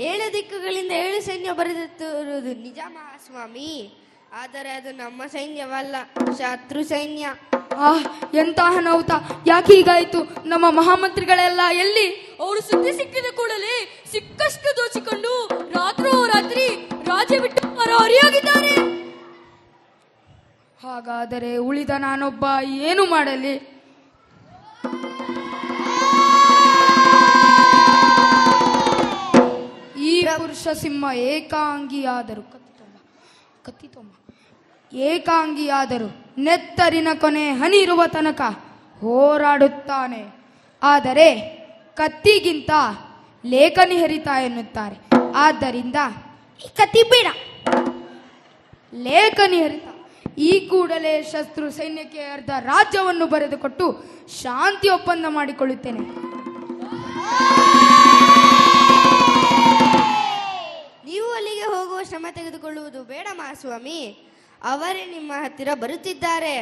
ಏಳು ದಿಕ್ಕುಗಳಿಂದ ಏಳು ಸೈನ್ಯ ಬರೆದಿರುವುದು ನಿಜ ಮಹಾಸ್ವಾಮಿ. ಆದರೆ ಅದು ನಮ್ಮ ಸೈನ್ಯವಲ್ಲ, ಶತ್ರು ಸೈನ್ಯ. ಎಂತ ಅನಾಹುತ! ಯಾಕೆ ಹೀಗಾಯ್ತು? ನಮ್ಮ ಮಹಾಮಂತ್ರಿಗಳೆಲ್ಲ ಎಲ್ಲಿ? ಅವರು ಸುದ್ದಿ ಸಿಕ್ಕಿದ ಕೂಡಲೇ ಸಿಕ್ಕಷ್ಟು ದೋಚಿಕೊಂಡು ರಾತ್ರೋರಾತ್ರಿ ರಾಜ್ಯ ಬಿಟ್ಟು ಪರಾರಿಯಾಗಿದ್ದಾರೆ. ಹಾಗಾದರೆ ಉಳಿದ ನಾನೊಬ್ಬ ಏನು ಮಾಡಲಿ? ಈ ಪುರುಷ ಸಿಂಹ ಏಕಾಂಗಿಯಾದರು ನೆತ್ತರಿನ ಕೊನೆ ಹನಿ ಇರುವ ತನಕ ಹೋರಾಡುತ್ತಾನೆ. ಆದರೆ ಕತ್ತಿಗಿಂತ ಲೇಖನಿ ಹರಿತ ಎನ್ನುತ್ತಾರೆ. ಆದ್ದರಿಂದ ಕತ್ತಿ ಬೇಡ, ಲೇಖನಿ ಹರಿತ. ಈ ಕೂಡಲೇ ಶತ್ರು ಸೈನ್ಯಕ್ಕೆ ಅರ್ಧ ರಾಜ್ಯವನ್ನು ಬರೆದುಕೊಟ್ಟು ಶಾಂತಿ ಒಪ್ಪಂದ ಮಾಡಿಕೊಳ್ಳುತ್ತೇನೆ. ನೀವು ಅಲ್ಲಿಗೆ ಹೋಗುವ ಶ್ರಮ ತೆಗೆದುಕೊಳ್ಳುವುದು ಬೇಡ ಮಹಾಸ್ವಾಮಿ. ಅವರೇ ನಿಮ್ಮ ಹತ್ತಿರ ಬರುತ್ತಿದ್ದಾರೆ.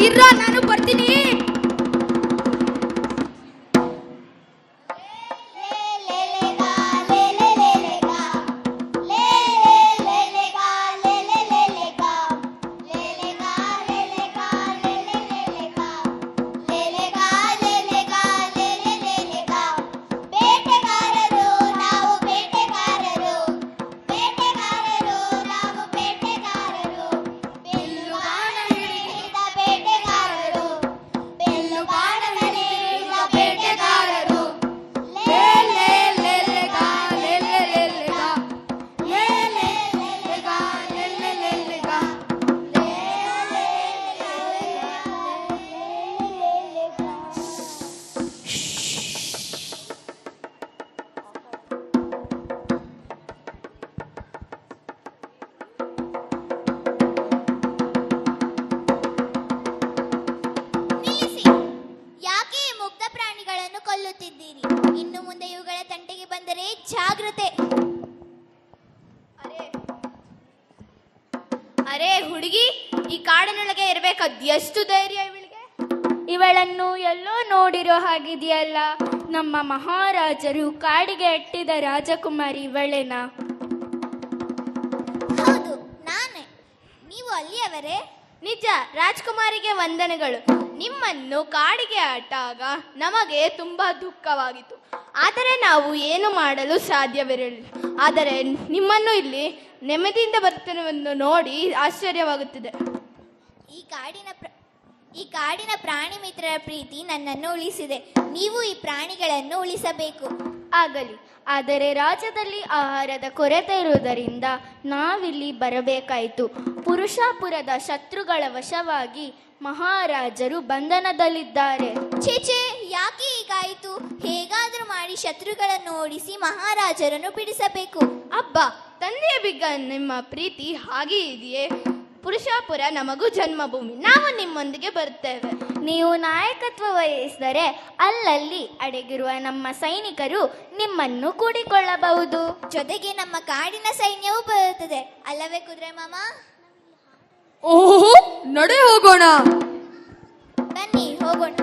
ಇರ್ರ, ನಾನು ಬರ್ತೀನಿ. ಇನ್ನು ಮುಂದೆ ಇವುಗಳ ತಂಟೆಗೆ ಬಂದರೆ ಜಾಗ್ರತೆ. ಅರೆ ಹುಡುಗಿ, ಈ ಕಾಡಿನೊಳಗೆ ಇರಬೇಕಾದ ಎಷ್ಟು ಧೈರ್ಯ ಇವಳಿಗೆ? ಇವಳನ್ನು ಎಲ್ಲೋ ನೋಡಿರೋ ಹಾಗಿದೆಯಲ್ಲ. ನಮ್ಮ ಮಹಾರಾಜರು ಕಾಡಿಗೆ ಅಟ್ಟಿದ ರಾಜಕುಮಾರಿ ಇವಳೇನಾ? ಹೌದು, ನಾನೇ. ನೀವು ಅಲ್ಲಿಯವರೇ? ನಿಜ, ರಾಜ್ಕುಮಾರಿಗೆ ವಂದನೆಗಳು. ನಿಮ್ಮನ್ನು ಕಾಡಿಗೆ ಆಟಾಗ ನಮಗೆ ತುಂಬಾ ದುಃಖವಾಗಿತ್ತು. ಆದರೆ ನಾವು ಏನು ಮಾಡಲು ಸಾಧ್ಯವಿರಲಿಲ್ಲ. ಆದರೆ ನಿಮ್ಮನ್ನು ಇಲ್ಲಿ ನೆಮ್ಮದಿಯಿಂದ ಬರುತ್ತಿರುವುದನ್ನು ನೋಡಿ ಆಶ್ಚರ್ಯವಾಗುತ್ತಿದೆ. ಈ ಕಾಡಿನ ಪ್ರಾಣಿ ಮಿತ್ರರ ಪ್ರೀತಿ ನನ್ನನ್ನು ಉಳಿಸಿದೆ. ನೀವು ಈ ಪ್ರಾಣಿಗಳನ್ನು ಉಳಿಸಬೇಕು. ಆಗಲಿ. ಆದರೆ ರಾಜ್ಯದಲ್ಲಿ ಆಹಾರದ ಕೊರತೆ ಇರುವುದರಿಂದ ನಾವಿಲ್ಲಿ ಬರಬೇಕಾಯಿತು. ಪುರುಷಾಪುರದ ಶತ್ರುಗಳ ವಶವಾಗಿ ಮಹಾರಾಜರು ಬಂಧನದಲ್ಲಿದ್ದಾರೆ. ಛೇ, ಯಾಕೆ ಹೀಗಾಯಿತು? ಹೇಗಾದರೂ ಮಾಡಿ ಶತ್ರುಗಳನ್ನು ಓಡಿಸಿ ಮಹಾರಾಜರನ್ನು ಬಿಡಿಸಬೇಕು. ಅಬ್ಬಾ, ತಂದೆಯ ಬಿಗ್ಗ ನಿಮ್ಮ ಪ್ರೀತಿ ಹಾಗೆ ಇದೆಯೇ? ಪುರುಷಾಪುರ ನಮಗೂ ಜನ್ಮಭೂಮಿ. ನಾವು ನಿಮ್ಮೊಂದಿಗೆ ಬರುತ್ತೇವೆ. ನೀವು ನಾಯಕತ್ವ ವಹಿಸಿದರೆ ಅಲ್ಲಲ್ಲಿ ಅಡಗಿರುವ ನಮ್ಮ ಸೈನಿಕರು ನಿಮ್ಮನ್ನು ಕೂಡಿಕೊಳ್ಳಬಹುದು. ಜೊತೆಗೆ ನಮ್ಮ ಕಾಡಿನ ಸೈನ್ಯವೂ ಬರುತ್ತದೆ ಅಲ್ಲವೇ ಕುದುರೆ ಮಾಮ? ಓಹೋ, ನಡೆ ಹೋಗೋಣ. ಬನ್ನಿ ಹೋಗೋಣ.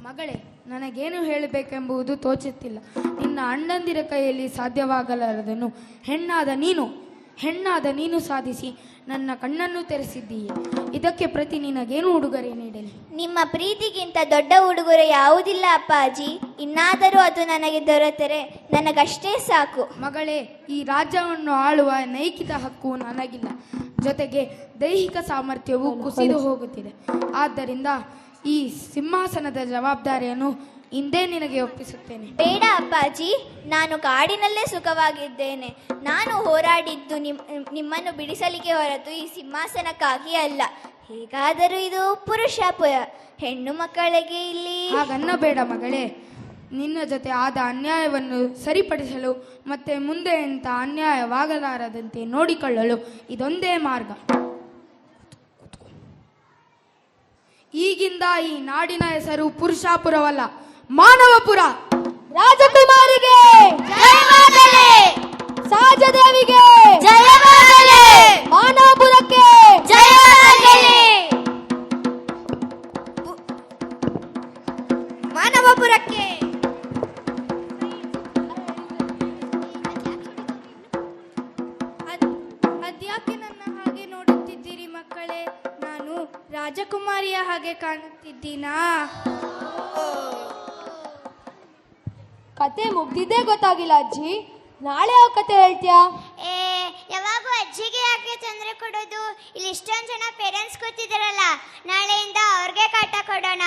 ಮಗಳೇ, ನನಗೇನು ಹೇಳಬೇಕೆಂಬುದು ತೋಚುತ್ತಿಲ್ಲ. ನಿನ್ನ ಅಣ್ಣಂದಿರ ಕೈಯಲ್ಲಿ ಸಾಧ್ಯವಾಗಲಾರದನ್ನು ಹೆಣ್ಣಾದ ನೀನು ಸಾಧಿಸಿ ನನ್ನ ಕಣ್ಣನ್ನು ತೆರೆಸಿದ್ದೀಯೆ. ಇದಕ್ಕೆ ಪ್ರತಿ ನಿನಗೇನು ಉಡುಗೊರೆ ನೀಡಲಿ? ನಿಮ್ಮ ಪ್ರೀತಿಗಿಂತ ದೊಡ್ಡ ಉಡುಗೊರೆ ಯಾವುದಿಲ್ಲ ಅಪ್ಪಾಜಿ. ಇನ್ನಾದರೂ ಅದು ನನಗೆ ದೊರೆತರೆ ನನಗಷ್ಟೇ ಸಾಕು. ಮಗಳೇ, ಈ ರಾಜ್ಯವನ್ನು ಆಳುವ ನೈತಿಕ ಹಕ್ಕು ನನಗಿಲ್ಲ. ಜೊತೆಗೆ ದೈಹಿಕ ಸಾಮರ್ಥ್ಯವು ಕುಸಿದು ಹೋಗುತ್ತಿದೆ. ಆದ್ದರಿಂದ ಈ ಸಿಂಹಾಸನದ ಜವಾಬ್ದಾರಿಯನ್ನು ಇಂದೇ ನಿನಗೆ ಒಪ್ಪಿಸುತ್ತೇನೆ. ಬೇಡ ಅಪ್ಪಾಜಿ, ನಾನು ಕಾಡಿನಲ್ಲೇ ಸುಖವಾಗಿದ್ದೇನೆ. ನಾನು ಹೋರಾಡಿದ್ದು ನಿಮ್ಮನ್ನು ಬಿಡಿಸಲಿಕ್ಕೆ ಹೊರತು ಈ ಸಿಂಹಾಸನಕ್ಕಾಗಿ ಅಲ್ಲ. ಹೇಗಾದರೂ ಇದು ಪುರುಷಾಪುರ, ಹೆಣ್ಣು ಮಕ್ಕಳಿಗೆ ಇಲ್ಲಿ. ಹಾಗನ್ನಬೇಡ ಮಗಳೇ. ನಿನ್ನ ಜೊತೆ ಆದ ಅನ್ಯಾಯವನ್ನು ಸರಿಪಡಿಸಲು ಮತ್ತೆ ಮುಂದೆ ಇಂಥ ಅನ್ಯಾಯವಾಗಲಾರದಂತೆ ನೋಡಿಕೊಳ್ಳಲು ಇದೊಂದೇ ಮಾರ್ಗ. ಈಗಿಂದ ಈ ನಾಡಿನ ಹೆಸರು ಪುರುಷಾಪುರವಲ್ಲ, ಮಾನವಪುರ. ರಾಜಕುಮಾರಿಗೆ ಜಯವಾಗಲಿ, ಸಹಜದೇವಿಗೆ ಜಯವಾಗಲಿ, ಮಾನವಪುರಕ್ಕೆ ಜಯವಾಗಲಿ, ಮಾನವಪುರಕ್ಕೆ. ಅದ್ಯಾಕೆ ನನ್ನ ಹಾಗೆ ನೋಡುತ್ತಿದ್ದೀರಿ ಮಕ್ಕಳೇ? ನಾನು ರಾಜಕುಮಾರಿಯ ಹಾಗೆ ಕಾಣುತ್ತಿದ್ದೀನಾ? ಕತೆ ಮುಗ್ದಿದ್ದೇ ಗೊತ್ತಾಗಿಲ್ಲ ಅಜ್ಜಿ. ನಾಳೆ ಯಾವ ಕತೆ ಹೇಳ್ತೀಯಾ? ಯಾವಾಗೂ ಅಜ್ಜಿಗೆ ಯಾಕೆ ತೊಂದರೆ ಕೊಡೋದು? ಇಲ್ಲಿ ಇಷ್ಟೊಂದು ಜನ ಪೇರೆಂಟ್ಸ್ ಕೂತಿದಾರಲ್ಲ, ನಾಳೆಯಿಂದ ಅವ್ರಿಗೆ ಕಾಟ ಕೊಡೋಣ.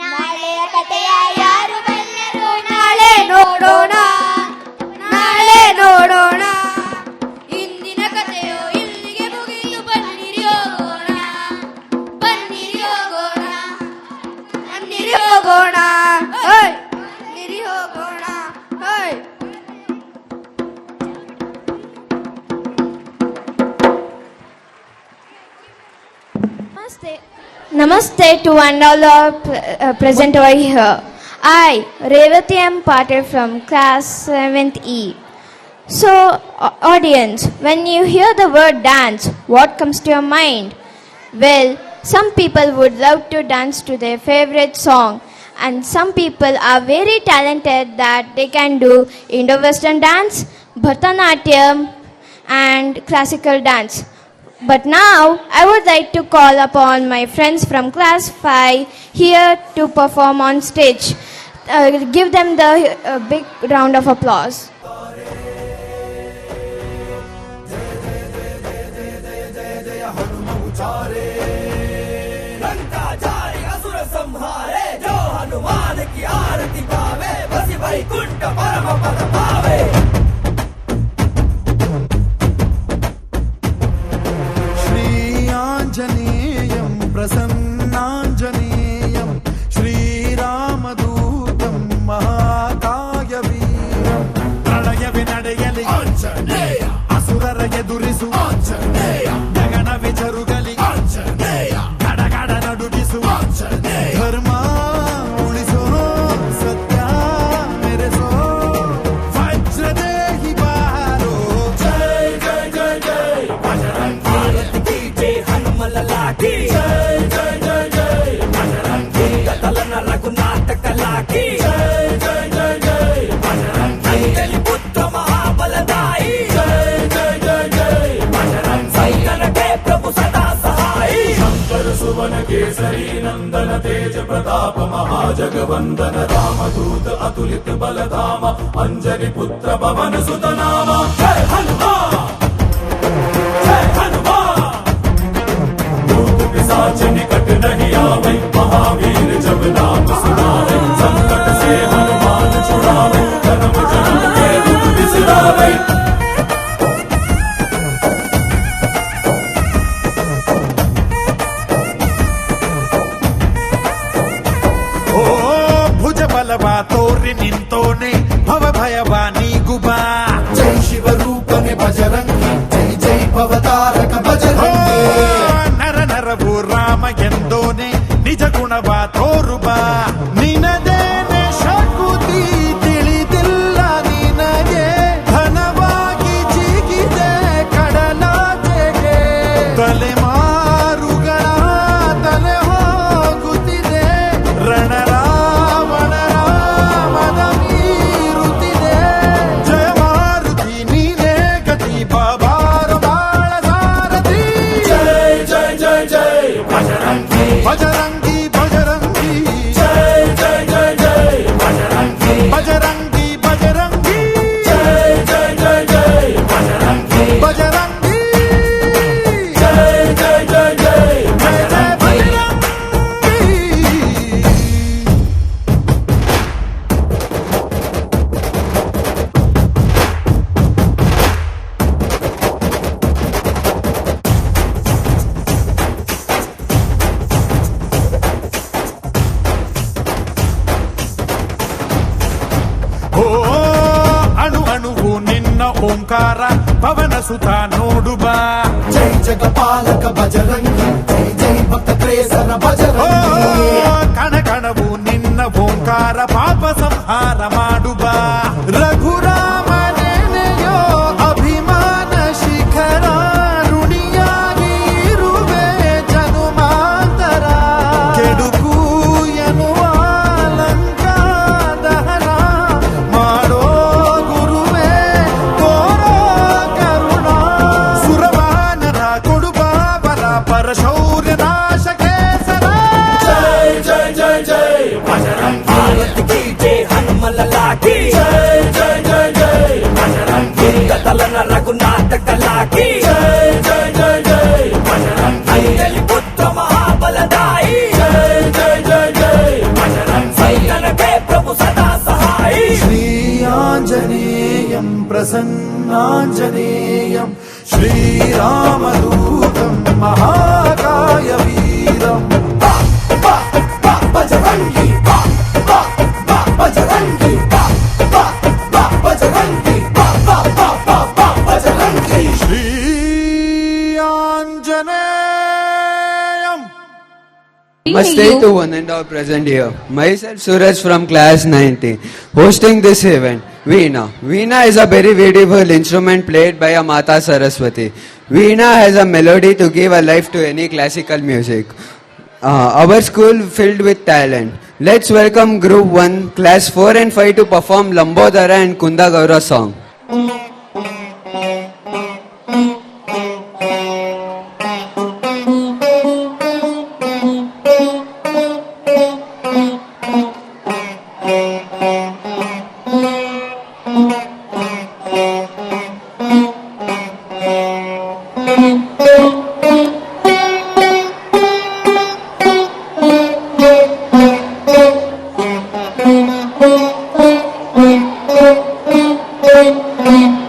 ನಾಳೆಯ ಕಥೆಯ ಯಾರು ಬಲ್ಲರು? ನಾಳೆ ನೋಡೋಣ, ನಾಳೆ ನೋಡೋಣ. ಇಂದಿನ ಕಥೆಯು ಇಲ್ಲಿಗೆ ಮುಗಿದು ಬನ್ನಿರಿ ಹೋಗೋಣ, ಬನ್ನಿರಿ ಹೋಗೋಣ, ಬನ್ನಿರಿ ಹೋಗೋಣ, ಬನ್ನಿರಿ ಹೋಗೋಣ. Namaste to one all present over here. I, Revati, am parted from class 7th E. So, audience, when you hear the word dance, what comes to your mind? Well, some people would love to dance to their favorite song, and some people are very talented that they can do Indo-Western dance, Bharatanatyam, and classical dance. But now, I would like to call upon my friends from class 5 here to perform on stage. Give them the big round of applause. Shri आंजनेयं प्रसन्न लाठी जय जय जय जय बजरंगी कतलन रघुनाथ कला की जय जय जय जय बजरंगी अंजलि पुत्र महाबलदाई जय जय जय जय बजरंग सैतन के प्रभु सदा सहाई शंकर सुवन केसरी नंदन तेज प्रताप महाजगवंदन रामदूत अतुलित बलधामा अंजनी पुत्र पवन सुत नामा जय हनुमान जय हनुमान भूत पिशाच निकट नहीं आवे महावीर जब नाम सुनावे संकट से हनुमान छुड़ावे जन्म जन्म के दुख बिसरावे भुज बलवा तोरि निंतोने भव भयवा नीगुबा जय शिव रूपने बजरंगी जय जय भवतारक बजरंगी नर नरवु राम ಎಂದೋನೆ ನಿಜ ಗುಣವಾ ತೋರುಬಾ ನಿನದೇನೆ ಶಕುತಿ ತಿಳಿದಿಲ್ಲ ನಿನಗೆ ಘನವಾಗಿ ಜಿಗಿದೆ ಕಡಲಾಚೆಗೆ ತಲೆಮಾರುಗಳ ತಲೆ ಹೋಗುತ್ತಿದೆ ರಣರಾವಣ ರಾಮದ ಮೀರುತ್ತಿದೆ ಜಯ ಮಾರುತಿ ನೀನೇ ಗತಿ ಬಾಬಾರ ಬಾಳ ಸಾರಥಿ ಜಯ ಜಯ ಜಯ ಜಯ ಬಜರಂಗಿ ಬಜರಂಗಿ ಬಜರಂಗಿ ಜಯ ಜಯ ಜಯ ಜಯ ಬಜರಂಗಿ ಬಜರಂಗಿ ಬಜರಂಗಿ ಜಯ ಜಯ ಜಯ ಜಯ ಬಜರಂಗಿ ಬಜರಂಗಿ ಜಯ ಜಯ ಜಯ ಜಯ ಜಯ ಜಯ ಬಜರಂಗಿ ಓ ಅಣು ಅಣುವು ನಿನ್ನ ಓಂಕಾರ ಪವನ ಸುತ ನೋಡುಬ ಜೈ ಜಗಪಾಲಕ ಬಜರಂಗಿ ಜೈ ಜೈ ಭಕ್ತ ಪ್ರೇಸರ ಬಜರಂಗಿ ಕಣ ಕಣವು ನಿನ್ನ ಓಂಕಾರ ಪಾಪ ಸಂಹಾರ ಮಾಡುಬ ರಘುರಾಮನೆನೆಯೋ ಅಭಿಮಾನ ಶಿಖರ ಋಣಿಯಾಗಿ ಇರುವೆ ಜನುಮಾಂತರ ಕೆಡುಕು ಎನ್ನುವ ಲಂಕಾ ದಹನ ಮಾಡೋ ಗುರುವೇ ತೋರೋ ಕರುಣ ಸುರವಾನರ ಕೊಡುಬಾಬರ ಪರಶೌರ್ಯ ನಾಶ ಕೇಸರ ಜಯ ಜಯ ಜಯ ಜಯ ಬಜರಂಗಿ ಭಾರತ್ ಕಿ ಜಯ ಹನುಮಲ ಲಾಠಿ ಜಯ ಜಯ ಜಯ ಜಯ ಬಜರಂಗಿ ಕತಲನ ರಘುನಾಥ ಕಲಾ की जय जय जय जय बजरंग अंजलि पुत्र महाबलदाई जय जय जय जय बजरंग सैतन के प्रभु सदा सहाई श्री आंजनेयं प्रसन्नांजनेयं श्रीरामदूतं महाकाय वीरं Bajrangi Bajrangi Bajrangi Bajrangi Shri आंजनेयं Namaste to one and all present here. Myself Suraj from class 19, hosting this event. Veena. Veena is a very beautiful instrument played by a Mata Saraswati. Veena has a melody to give a life to any classical music. Our school filled with talent. Let's welcome Group 1, Class 4 and 5 to perform Lambodara and Kunda Gaura song. Thank you.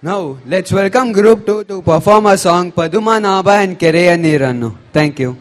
Now, let's welcome Group 2 to perform a song Paduma Naba and Kereya Neerannu. Thank you.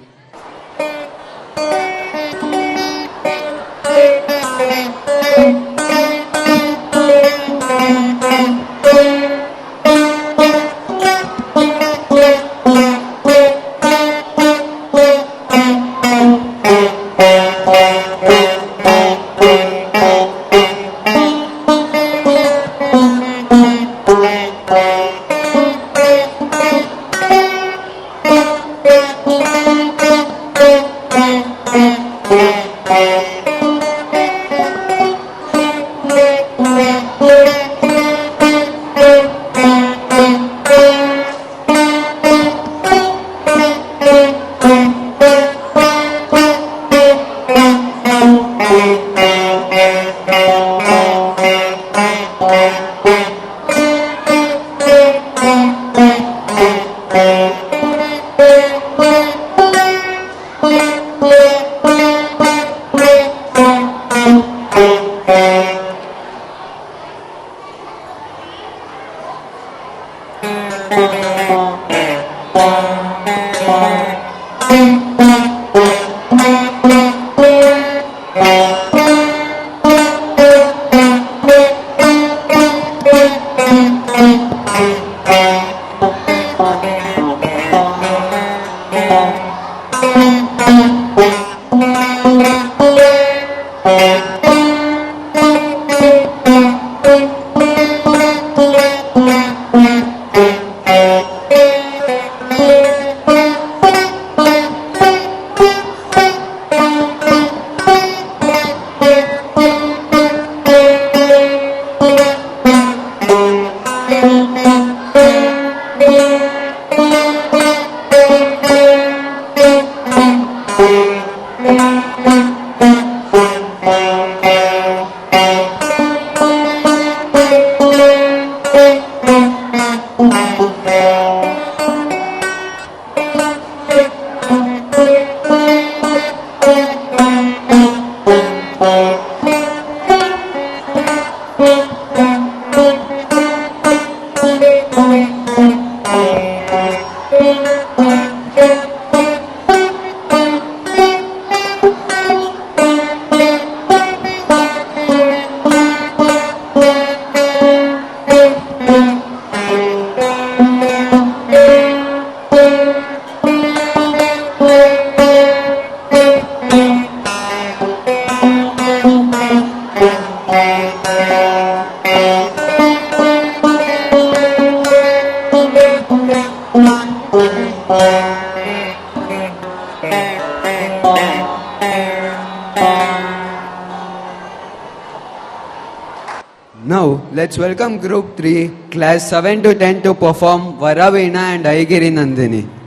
Now, let's welcome Group 3, Class 7 to 10 to perform Varaveena and Aigiri Nandini.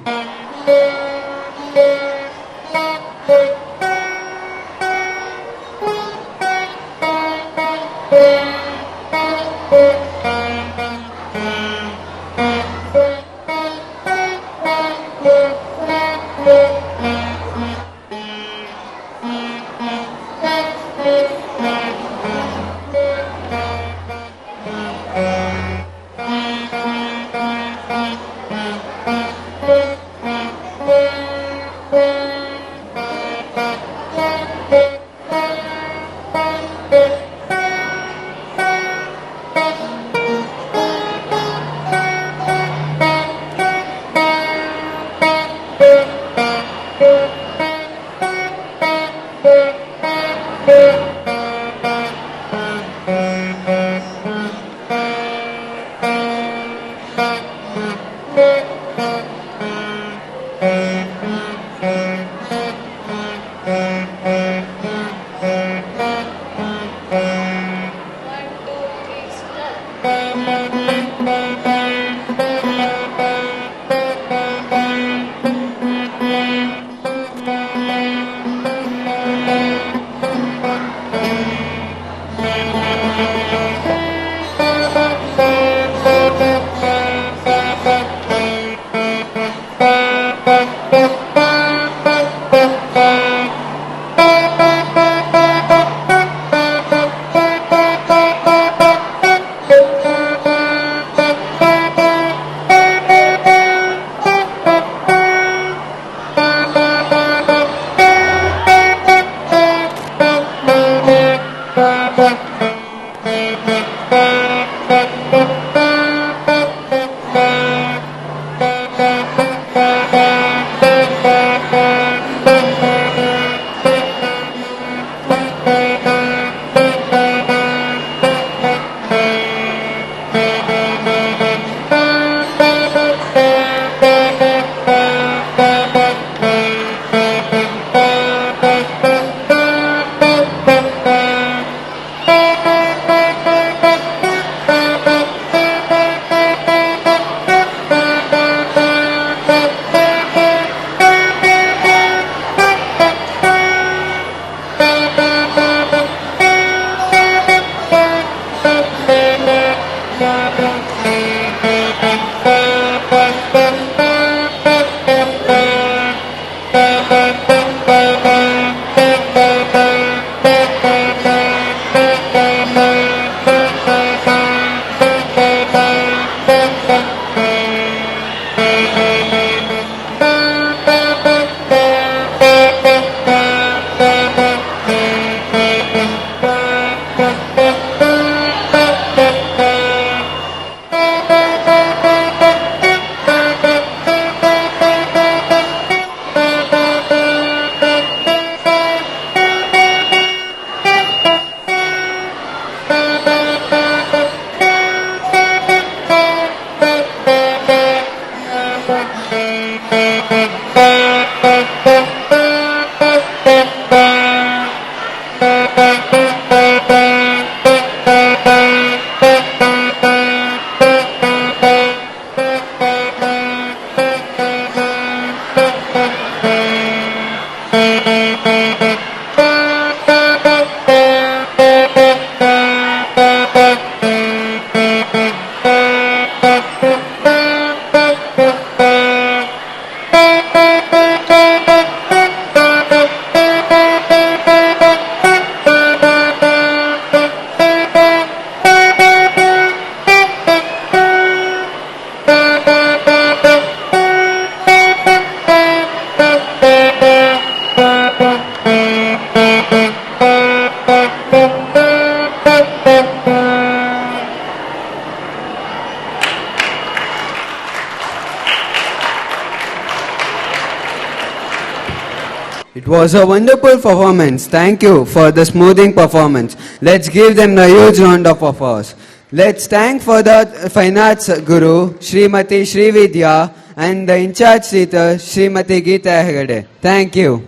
It was a wonderful performance. Thank you for the smoothing performance. Let's give them a huge round of applause. Let's thank for the fine arts guru, Srimati Srividya, and the in-charge teacher, Srimati Geeta Hegade. Thank you.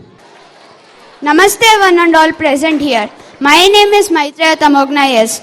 Namaste one and all present here. My name is Maitreya Tamogna S.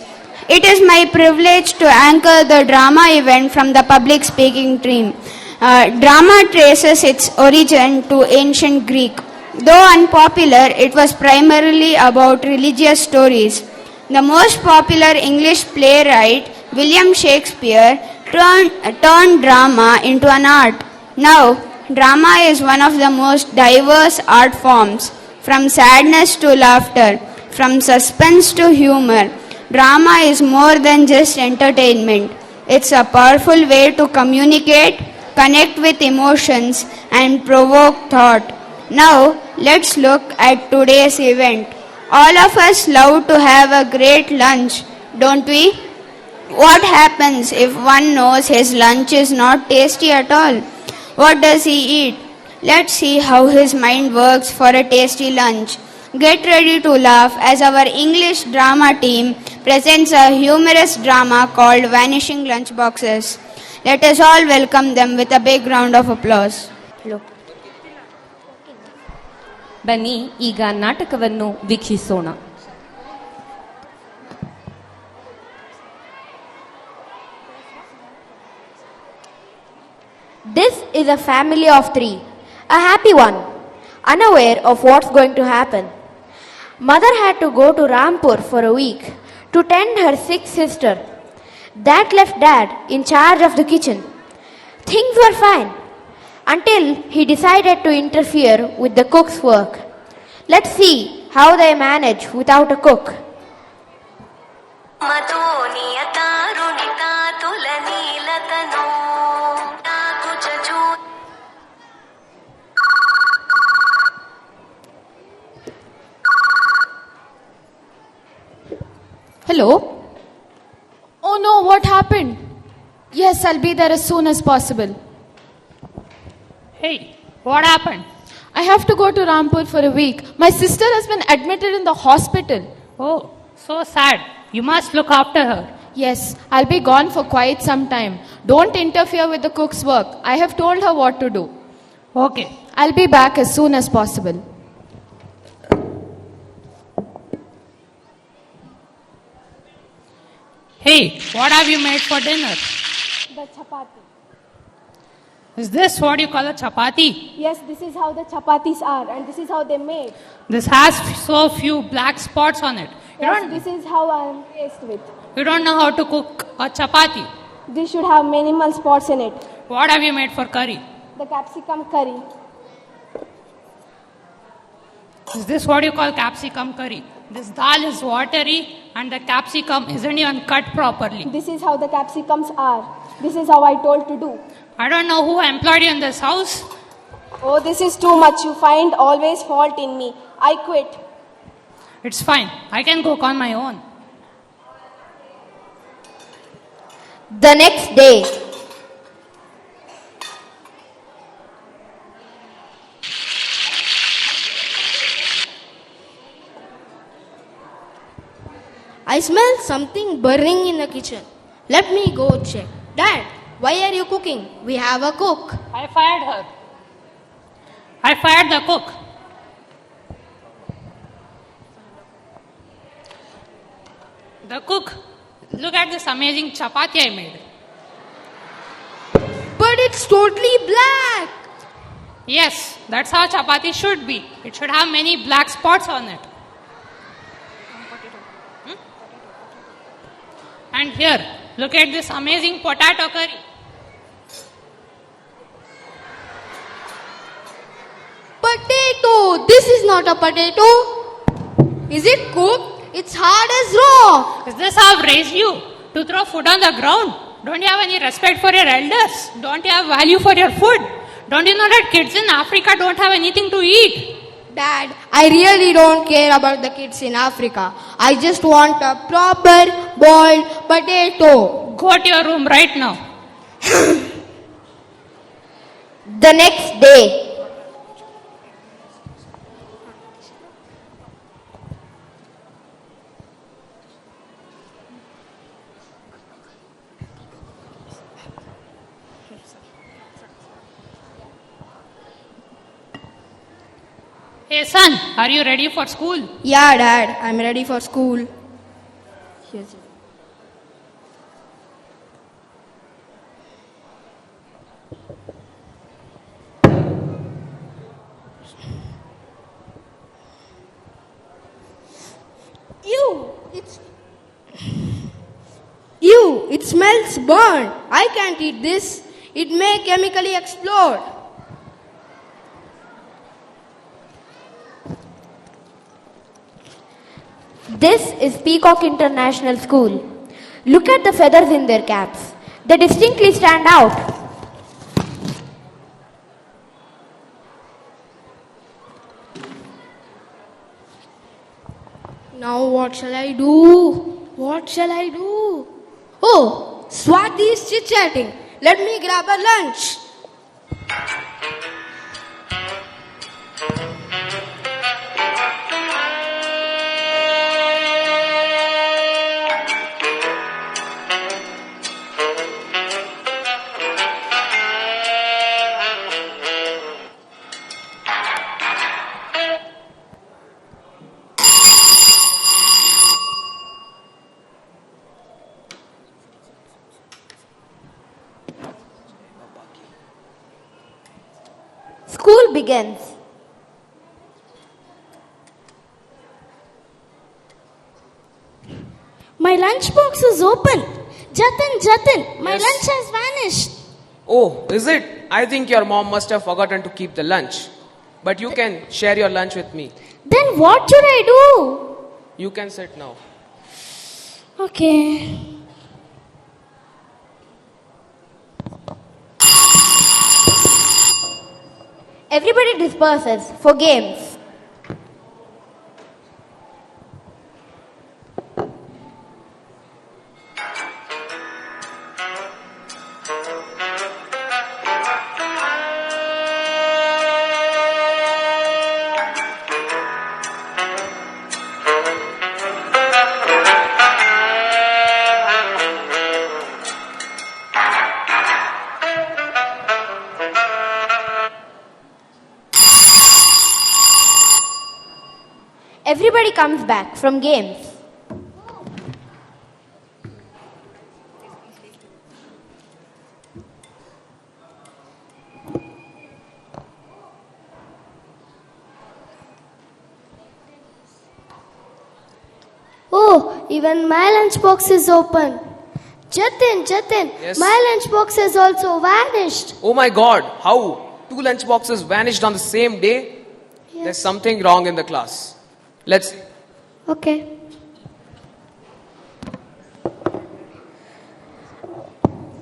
It is my privilege to anchor the drama event from the public speaking team. Drama traces its origin to ancient Greek. Though unpopular, it was primarily about religious stories. The most popular English playwright, William Shakespeare, turned drama into an art. Now, drama is one of the most diverse art forms, from sadness to laughter, from suspense to humor. Drama is more than just entertainment. It's a powerful way to communicate, connect with emotions, and provoke thought. Now, let's look at today's event. All of us love to have a great lunch, don't we? What happens if one knows his lunch is not tasty at all? What does he eat? Let's see how his mind works for a tasty lunch. Get ready to laugh as our English drama team presents a humorous drama called Vanishing Lunchboxes. Let us all welcome them with a big round of applause. ಬನ್ನಿ ಈಗ ನಾಟಕವನ್ನು ವೀಕ್ಷಿಸೋಣ. This is a family of 3, a happy one, unaware of what's going to happen. Mother had to go to Rampur for a week to tend her sick sister. That left Dad in charge of the kitchen. Things were fine until he decided to interfere with the cook's work. Let's see how they manage without a cook. Hello? Oh no, what happened? Yes, I'll be there as soon as possible. Hey, what happened? I have to go to Rampur for a week. My sister has been admitted in the hospital. Oh, so sad. You must look after her. Yes, I'll be gone for quite some time. Don't interfere with the cook's work. I have told her what to do. Okay. I'll be back as soon as possible. Hey, what have you made for dinner? The chapati. Is this what you call a chapati? Yes, this is how the chapatis are and this is how they made. This has so few black spots on it. Yes, this is how I am faced with. You don't know how to cook a chapati. This should have minimal spots in it. What have you made for curry? The capsicum curry. Is this what you call capsicum curry? This dal is watery and the capsicum isn't even cut properly. This is how the capsicums are. This is how I told to do. I don't know who employed you in this house. Oh, this is too much. You find always fault in me. I quit. It's fine. I can cook on my own. The next day. I smell something burning in the kitchen. Let me go check. Dad, why are you cooking? We have a cook. I fired her. I fired the cook. The cook, look at this amazing chapati I made. But it's totally black. Yes, that's how chapati should be. It should have many black spots on it. And here, look at this amazing potato curry. Potato! This is not a potato. Is it cooked? It's hard as rock. Is this how I've raised you? To throw food on the ground? Don't you have any respect for your elders? Don't you have value for your food? Don't you know that kids in Africa don't have anything to eat? Dad, I really don't care about the kids in Africa. I just want a proper boiled potato. Go to your room right now. The next day. Hey son, are you ready for school? Yeah, Dad, I'm ready for school. It smells burnt. I can't eat this. It may chemically explode. This is Peacock International School. Look at the feathers in their caps. They distinctly stand out. Now what shall I do? What shall I do? Oh, Swati is chit-chatting. Let me grab her lunch. begins. My lunchbox is open. Jatin, my lunch has vanished. Oh, is it? I think your mom must have forgotten to keep the lunch. But you can share your lunch with me. Then what should I do? You can sit now. Okay. Everybody disperses for games. Everybody comes back from games. Oh, even my lunchbox is open. Jatin, Yes? my lunchbox has also vanished. Oh my god, how? 2 lunch boxes vanished on the same day? There's something wrong in the class. Let's see. Okay.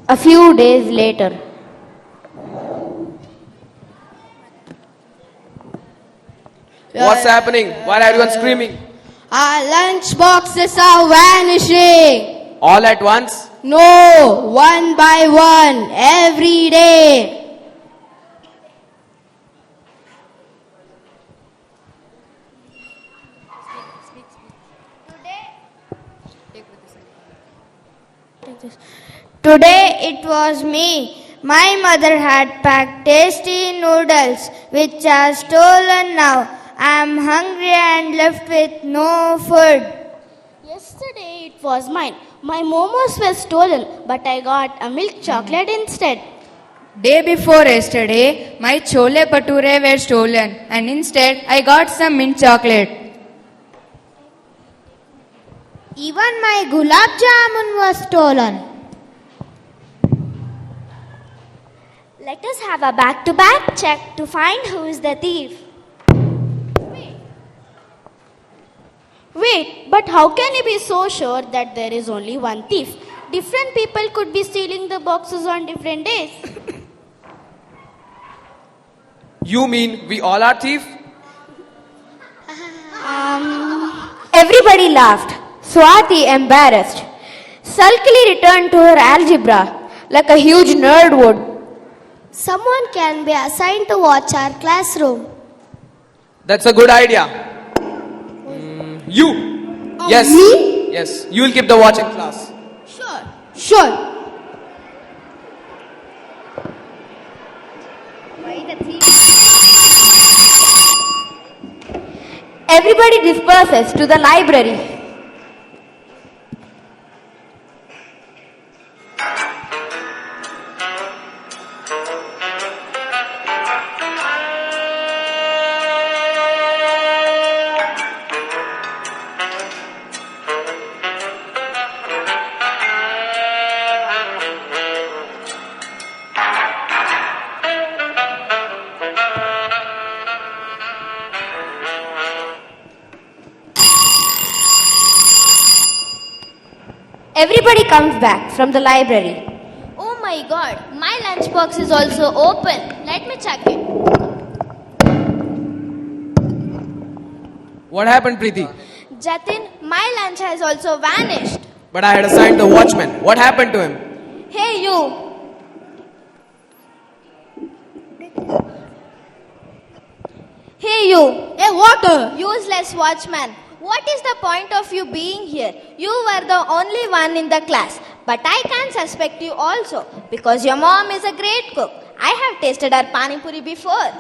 A few days later. What's happening? Why are everyone screaming? Our lunch boxes are vanishing. All at once? No, one by one, every day. Today it was me. My mother had packed tasty noodles which are stolen now. I am hungry and left with no food. Yesterday it was mine. My momos were stolen, but I got a milk chocolate instead. Day before yesterday, my chole bhature were stolen and instead I got some mint chocolate. Even my gulab jamun was stolen. Let us have a back-to-back check to find who is the thief. Wait, but how can you be so sure that there is only one thief? Different people could be stealing the boxes on different days. You mean we all are thief? Everybody laughed. Swati, embarrassed, sulkily returned to her algebra like a huge nerd would. Someone can be assigned to watch our classroom. That's a good idea. You. Yes. Me? Yes. You will keep the watch in class. Sure. Everybody disperses to the library. Everybody comes back from the library. Oh my god, my lunchbox is also open. Let me check it. What happened, Preeti? Jatin, my lunch has also vanished. But I had assigned the watchman. What happened to him? Hey you. Hey you. Hey, what? Useless watchman. What is the point of you being here? You were the only one in the class. But I can suspect you also because your mom is a great cook. I have tasted her pani puri before.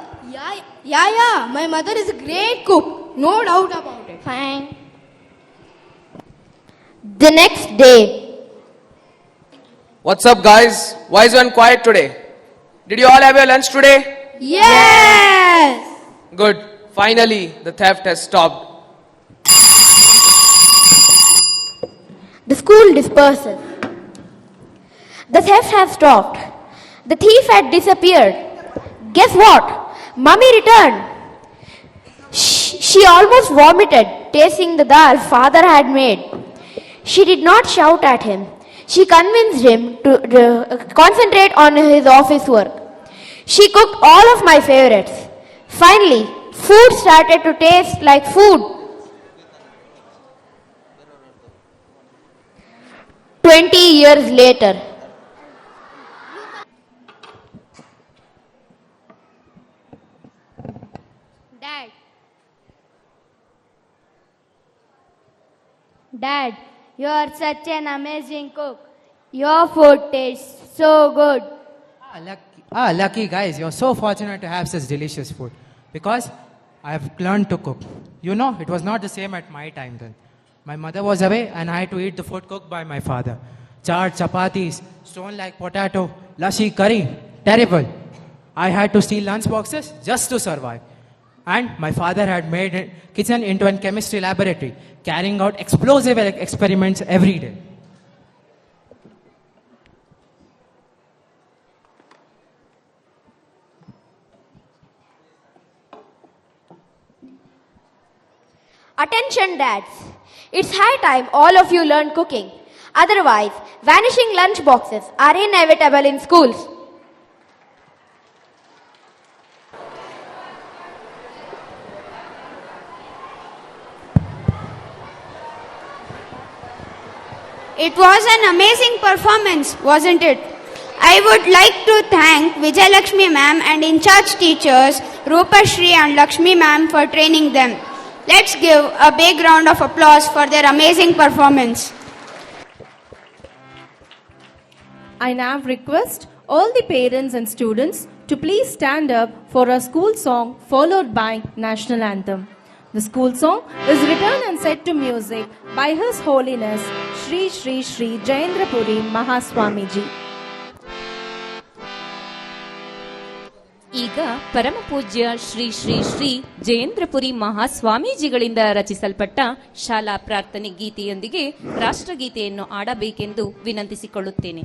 Yeah. My mother is a great cook. No doubt about it. Fine. The next day. What's up, guys? Why is one quiet today? Did you all have your lunch today? Yes! Good. Finally, the theft has stopped. The school disperses. The theft has stopped. The thief had disappeared. Guess what? Mummy returned. She almost vomited, tasting the dal father had made. She did not shout at him. She convinced him to concentrate on his office work. She cooked all of my favorites. Finally, food started to taste like food. 20 years later. Dad, you are such an amazing cook. Your food tastes so good. Lucky guys, you're so fortunate to have such delicious food. Because I have learned to cook. You know, it was not the same at my time then. My mother was away and I had to eat the food cooked by my father. Chaat, chapatis, stone like potato, lassi, curry. Terrible. I had to steal lunch boxes just to survive. And my father had made a kitchen into a chemistry laboratory, carrying out explosive experiments every day. Attention dads, it's high time all of you learn cooking. Otherwise, vanishing lunch boxes are inevitable in schools. It was an amazing performance, wasn't it? I would like to thank Vijayalakshmi ma'am and in-charge teachers Rupashri and Lakshmi ma'am for training them. Let's give a big round of applause for their amazing performance. I now request all the parents and students to please stand up for a school song followed by national anthem. The school song is written and set to music by His Holiness Shri Shri Shri Jayendra Puri Mahaswamiji. ಈಗ ಪರಮ ಪೂಜ್ಯ ಶ್ರೀ ಶ್ರೀ ಶ್ರೀ ಜಯೇಂದ್ರಪುರಿ ಮಹಾಸ್ವಾಮೀಜಿಗಳಿಂದ ರಚಿಸಲ್ಪಟ್ಟ ಶಾಲಾ ಪ್ರಾರ್ಥನೆ ಗೀತೆಯೊಂದಿಗೆ ರಾಷ್ಟ್ರಗೀತೆಯನ್ನು ಆಡಬೇಕೆಂದು ವಿನಂತಿಸಿಕೊಳ್ಳುತ್ತೇನೆ.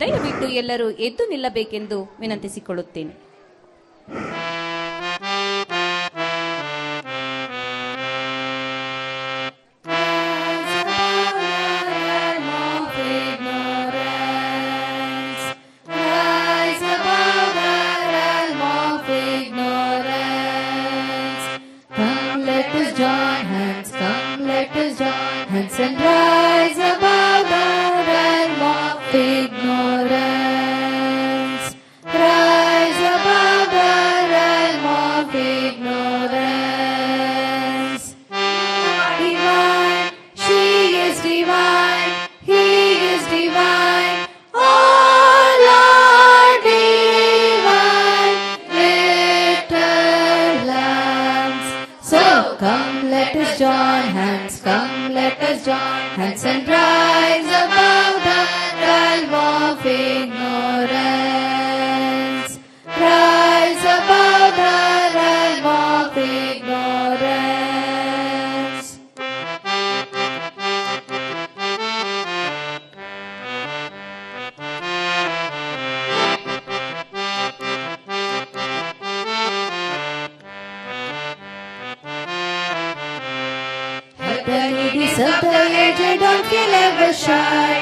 ದಯವಿಟ್ಟು ಎಲ್ಲರೂ ಎದ್ದು ನಿಲ್ಲಬೇಕೆಂದು ವಿನಂತಿಸಿಕೊಳ್ಳುತ್ತೇನೆ. And rise above the realm of ignorance. Rise above the realm of ignorance. Divine, she is divine, he is divine. All are divine, little lambs. So come, let us join hands, come, let us join hands and rise above the realm of ignorance. Rise above the realm of ignorance. Serve the aged, don't feel ever shy.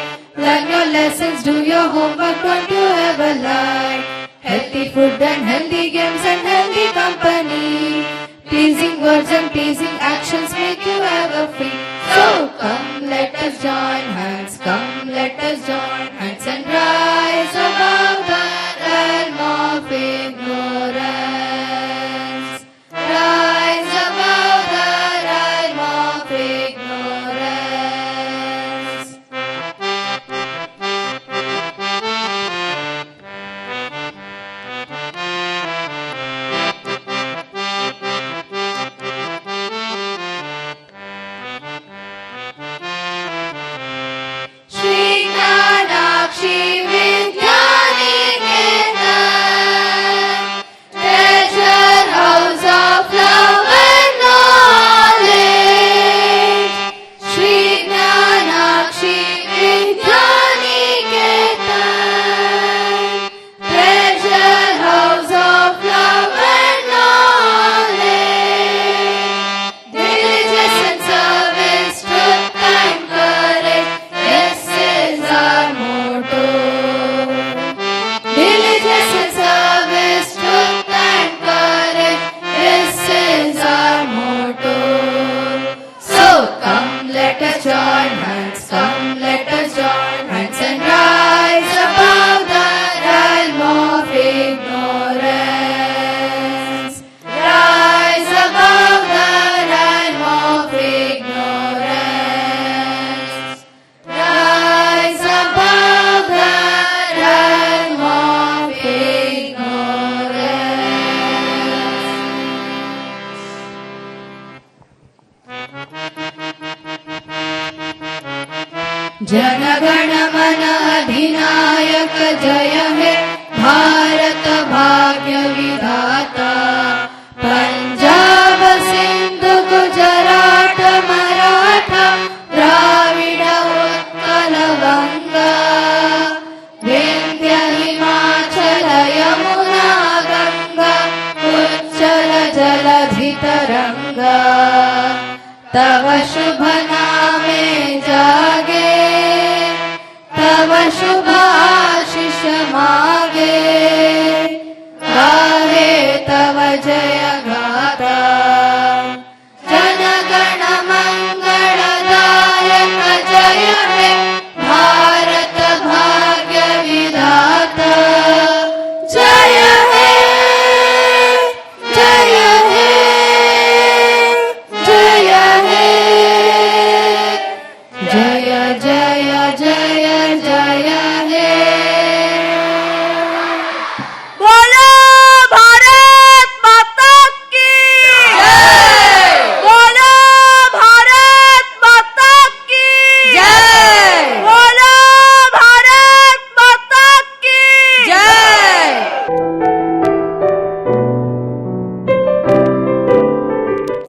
Learn your lessons, do your homework, don't you ever lie. Healthy food and healthy games and healthy company. Pleasing words and pleasing actions make you ever free. So come, let us join hands, come, let us join hands and rise above the realm of ignorance. Rise above the realm of ignorance. Shri Gnana join hands, come let us join hands and rise above the realm of ignorance. Rise above the realm of ignorance. Rise above the realm of ignorance. जनगण मन अधिनायक जय हे भारत भाग्य विधाता पंजाब सिंधु गुजरात मराठा द्राविड उत्कल गंगा विंध्य हिमाचल यमुना गंगा उच्चल जलधि तरंगा तव शुभ नामे जागे तव शुभ आशीष मागे गाहे तव जय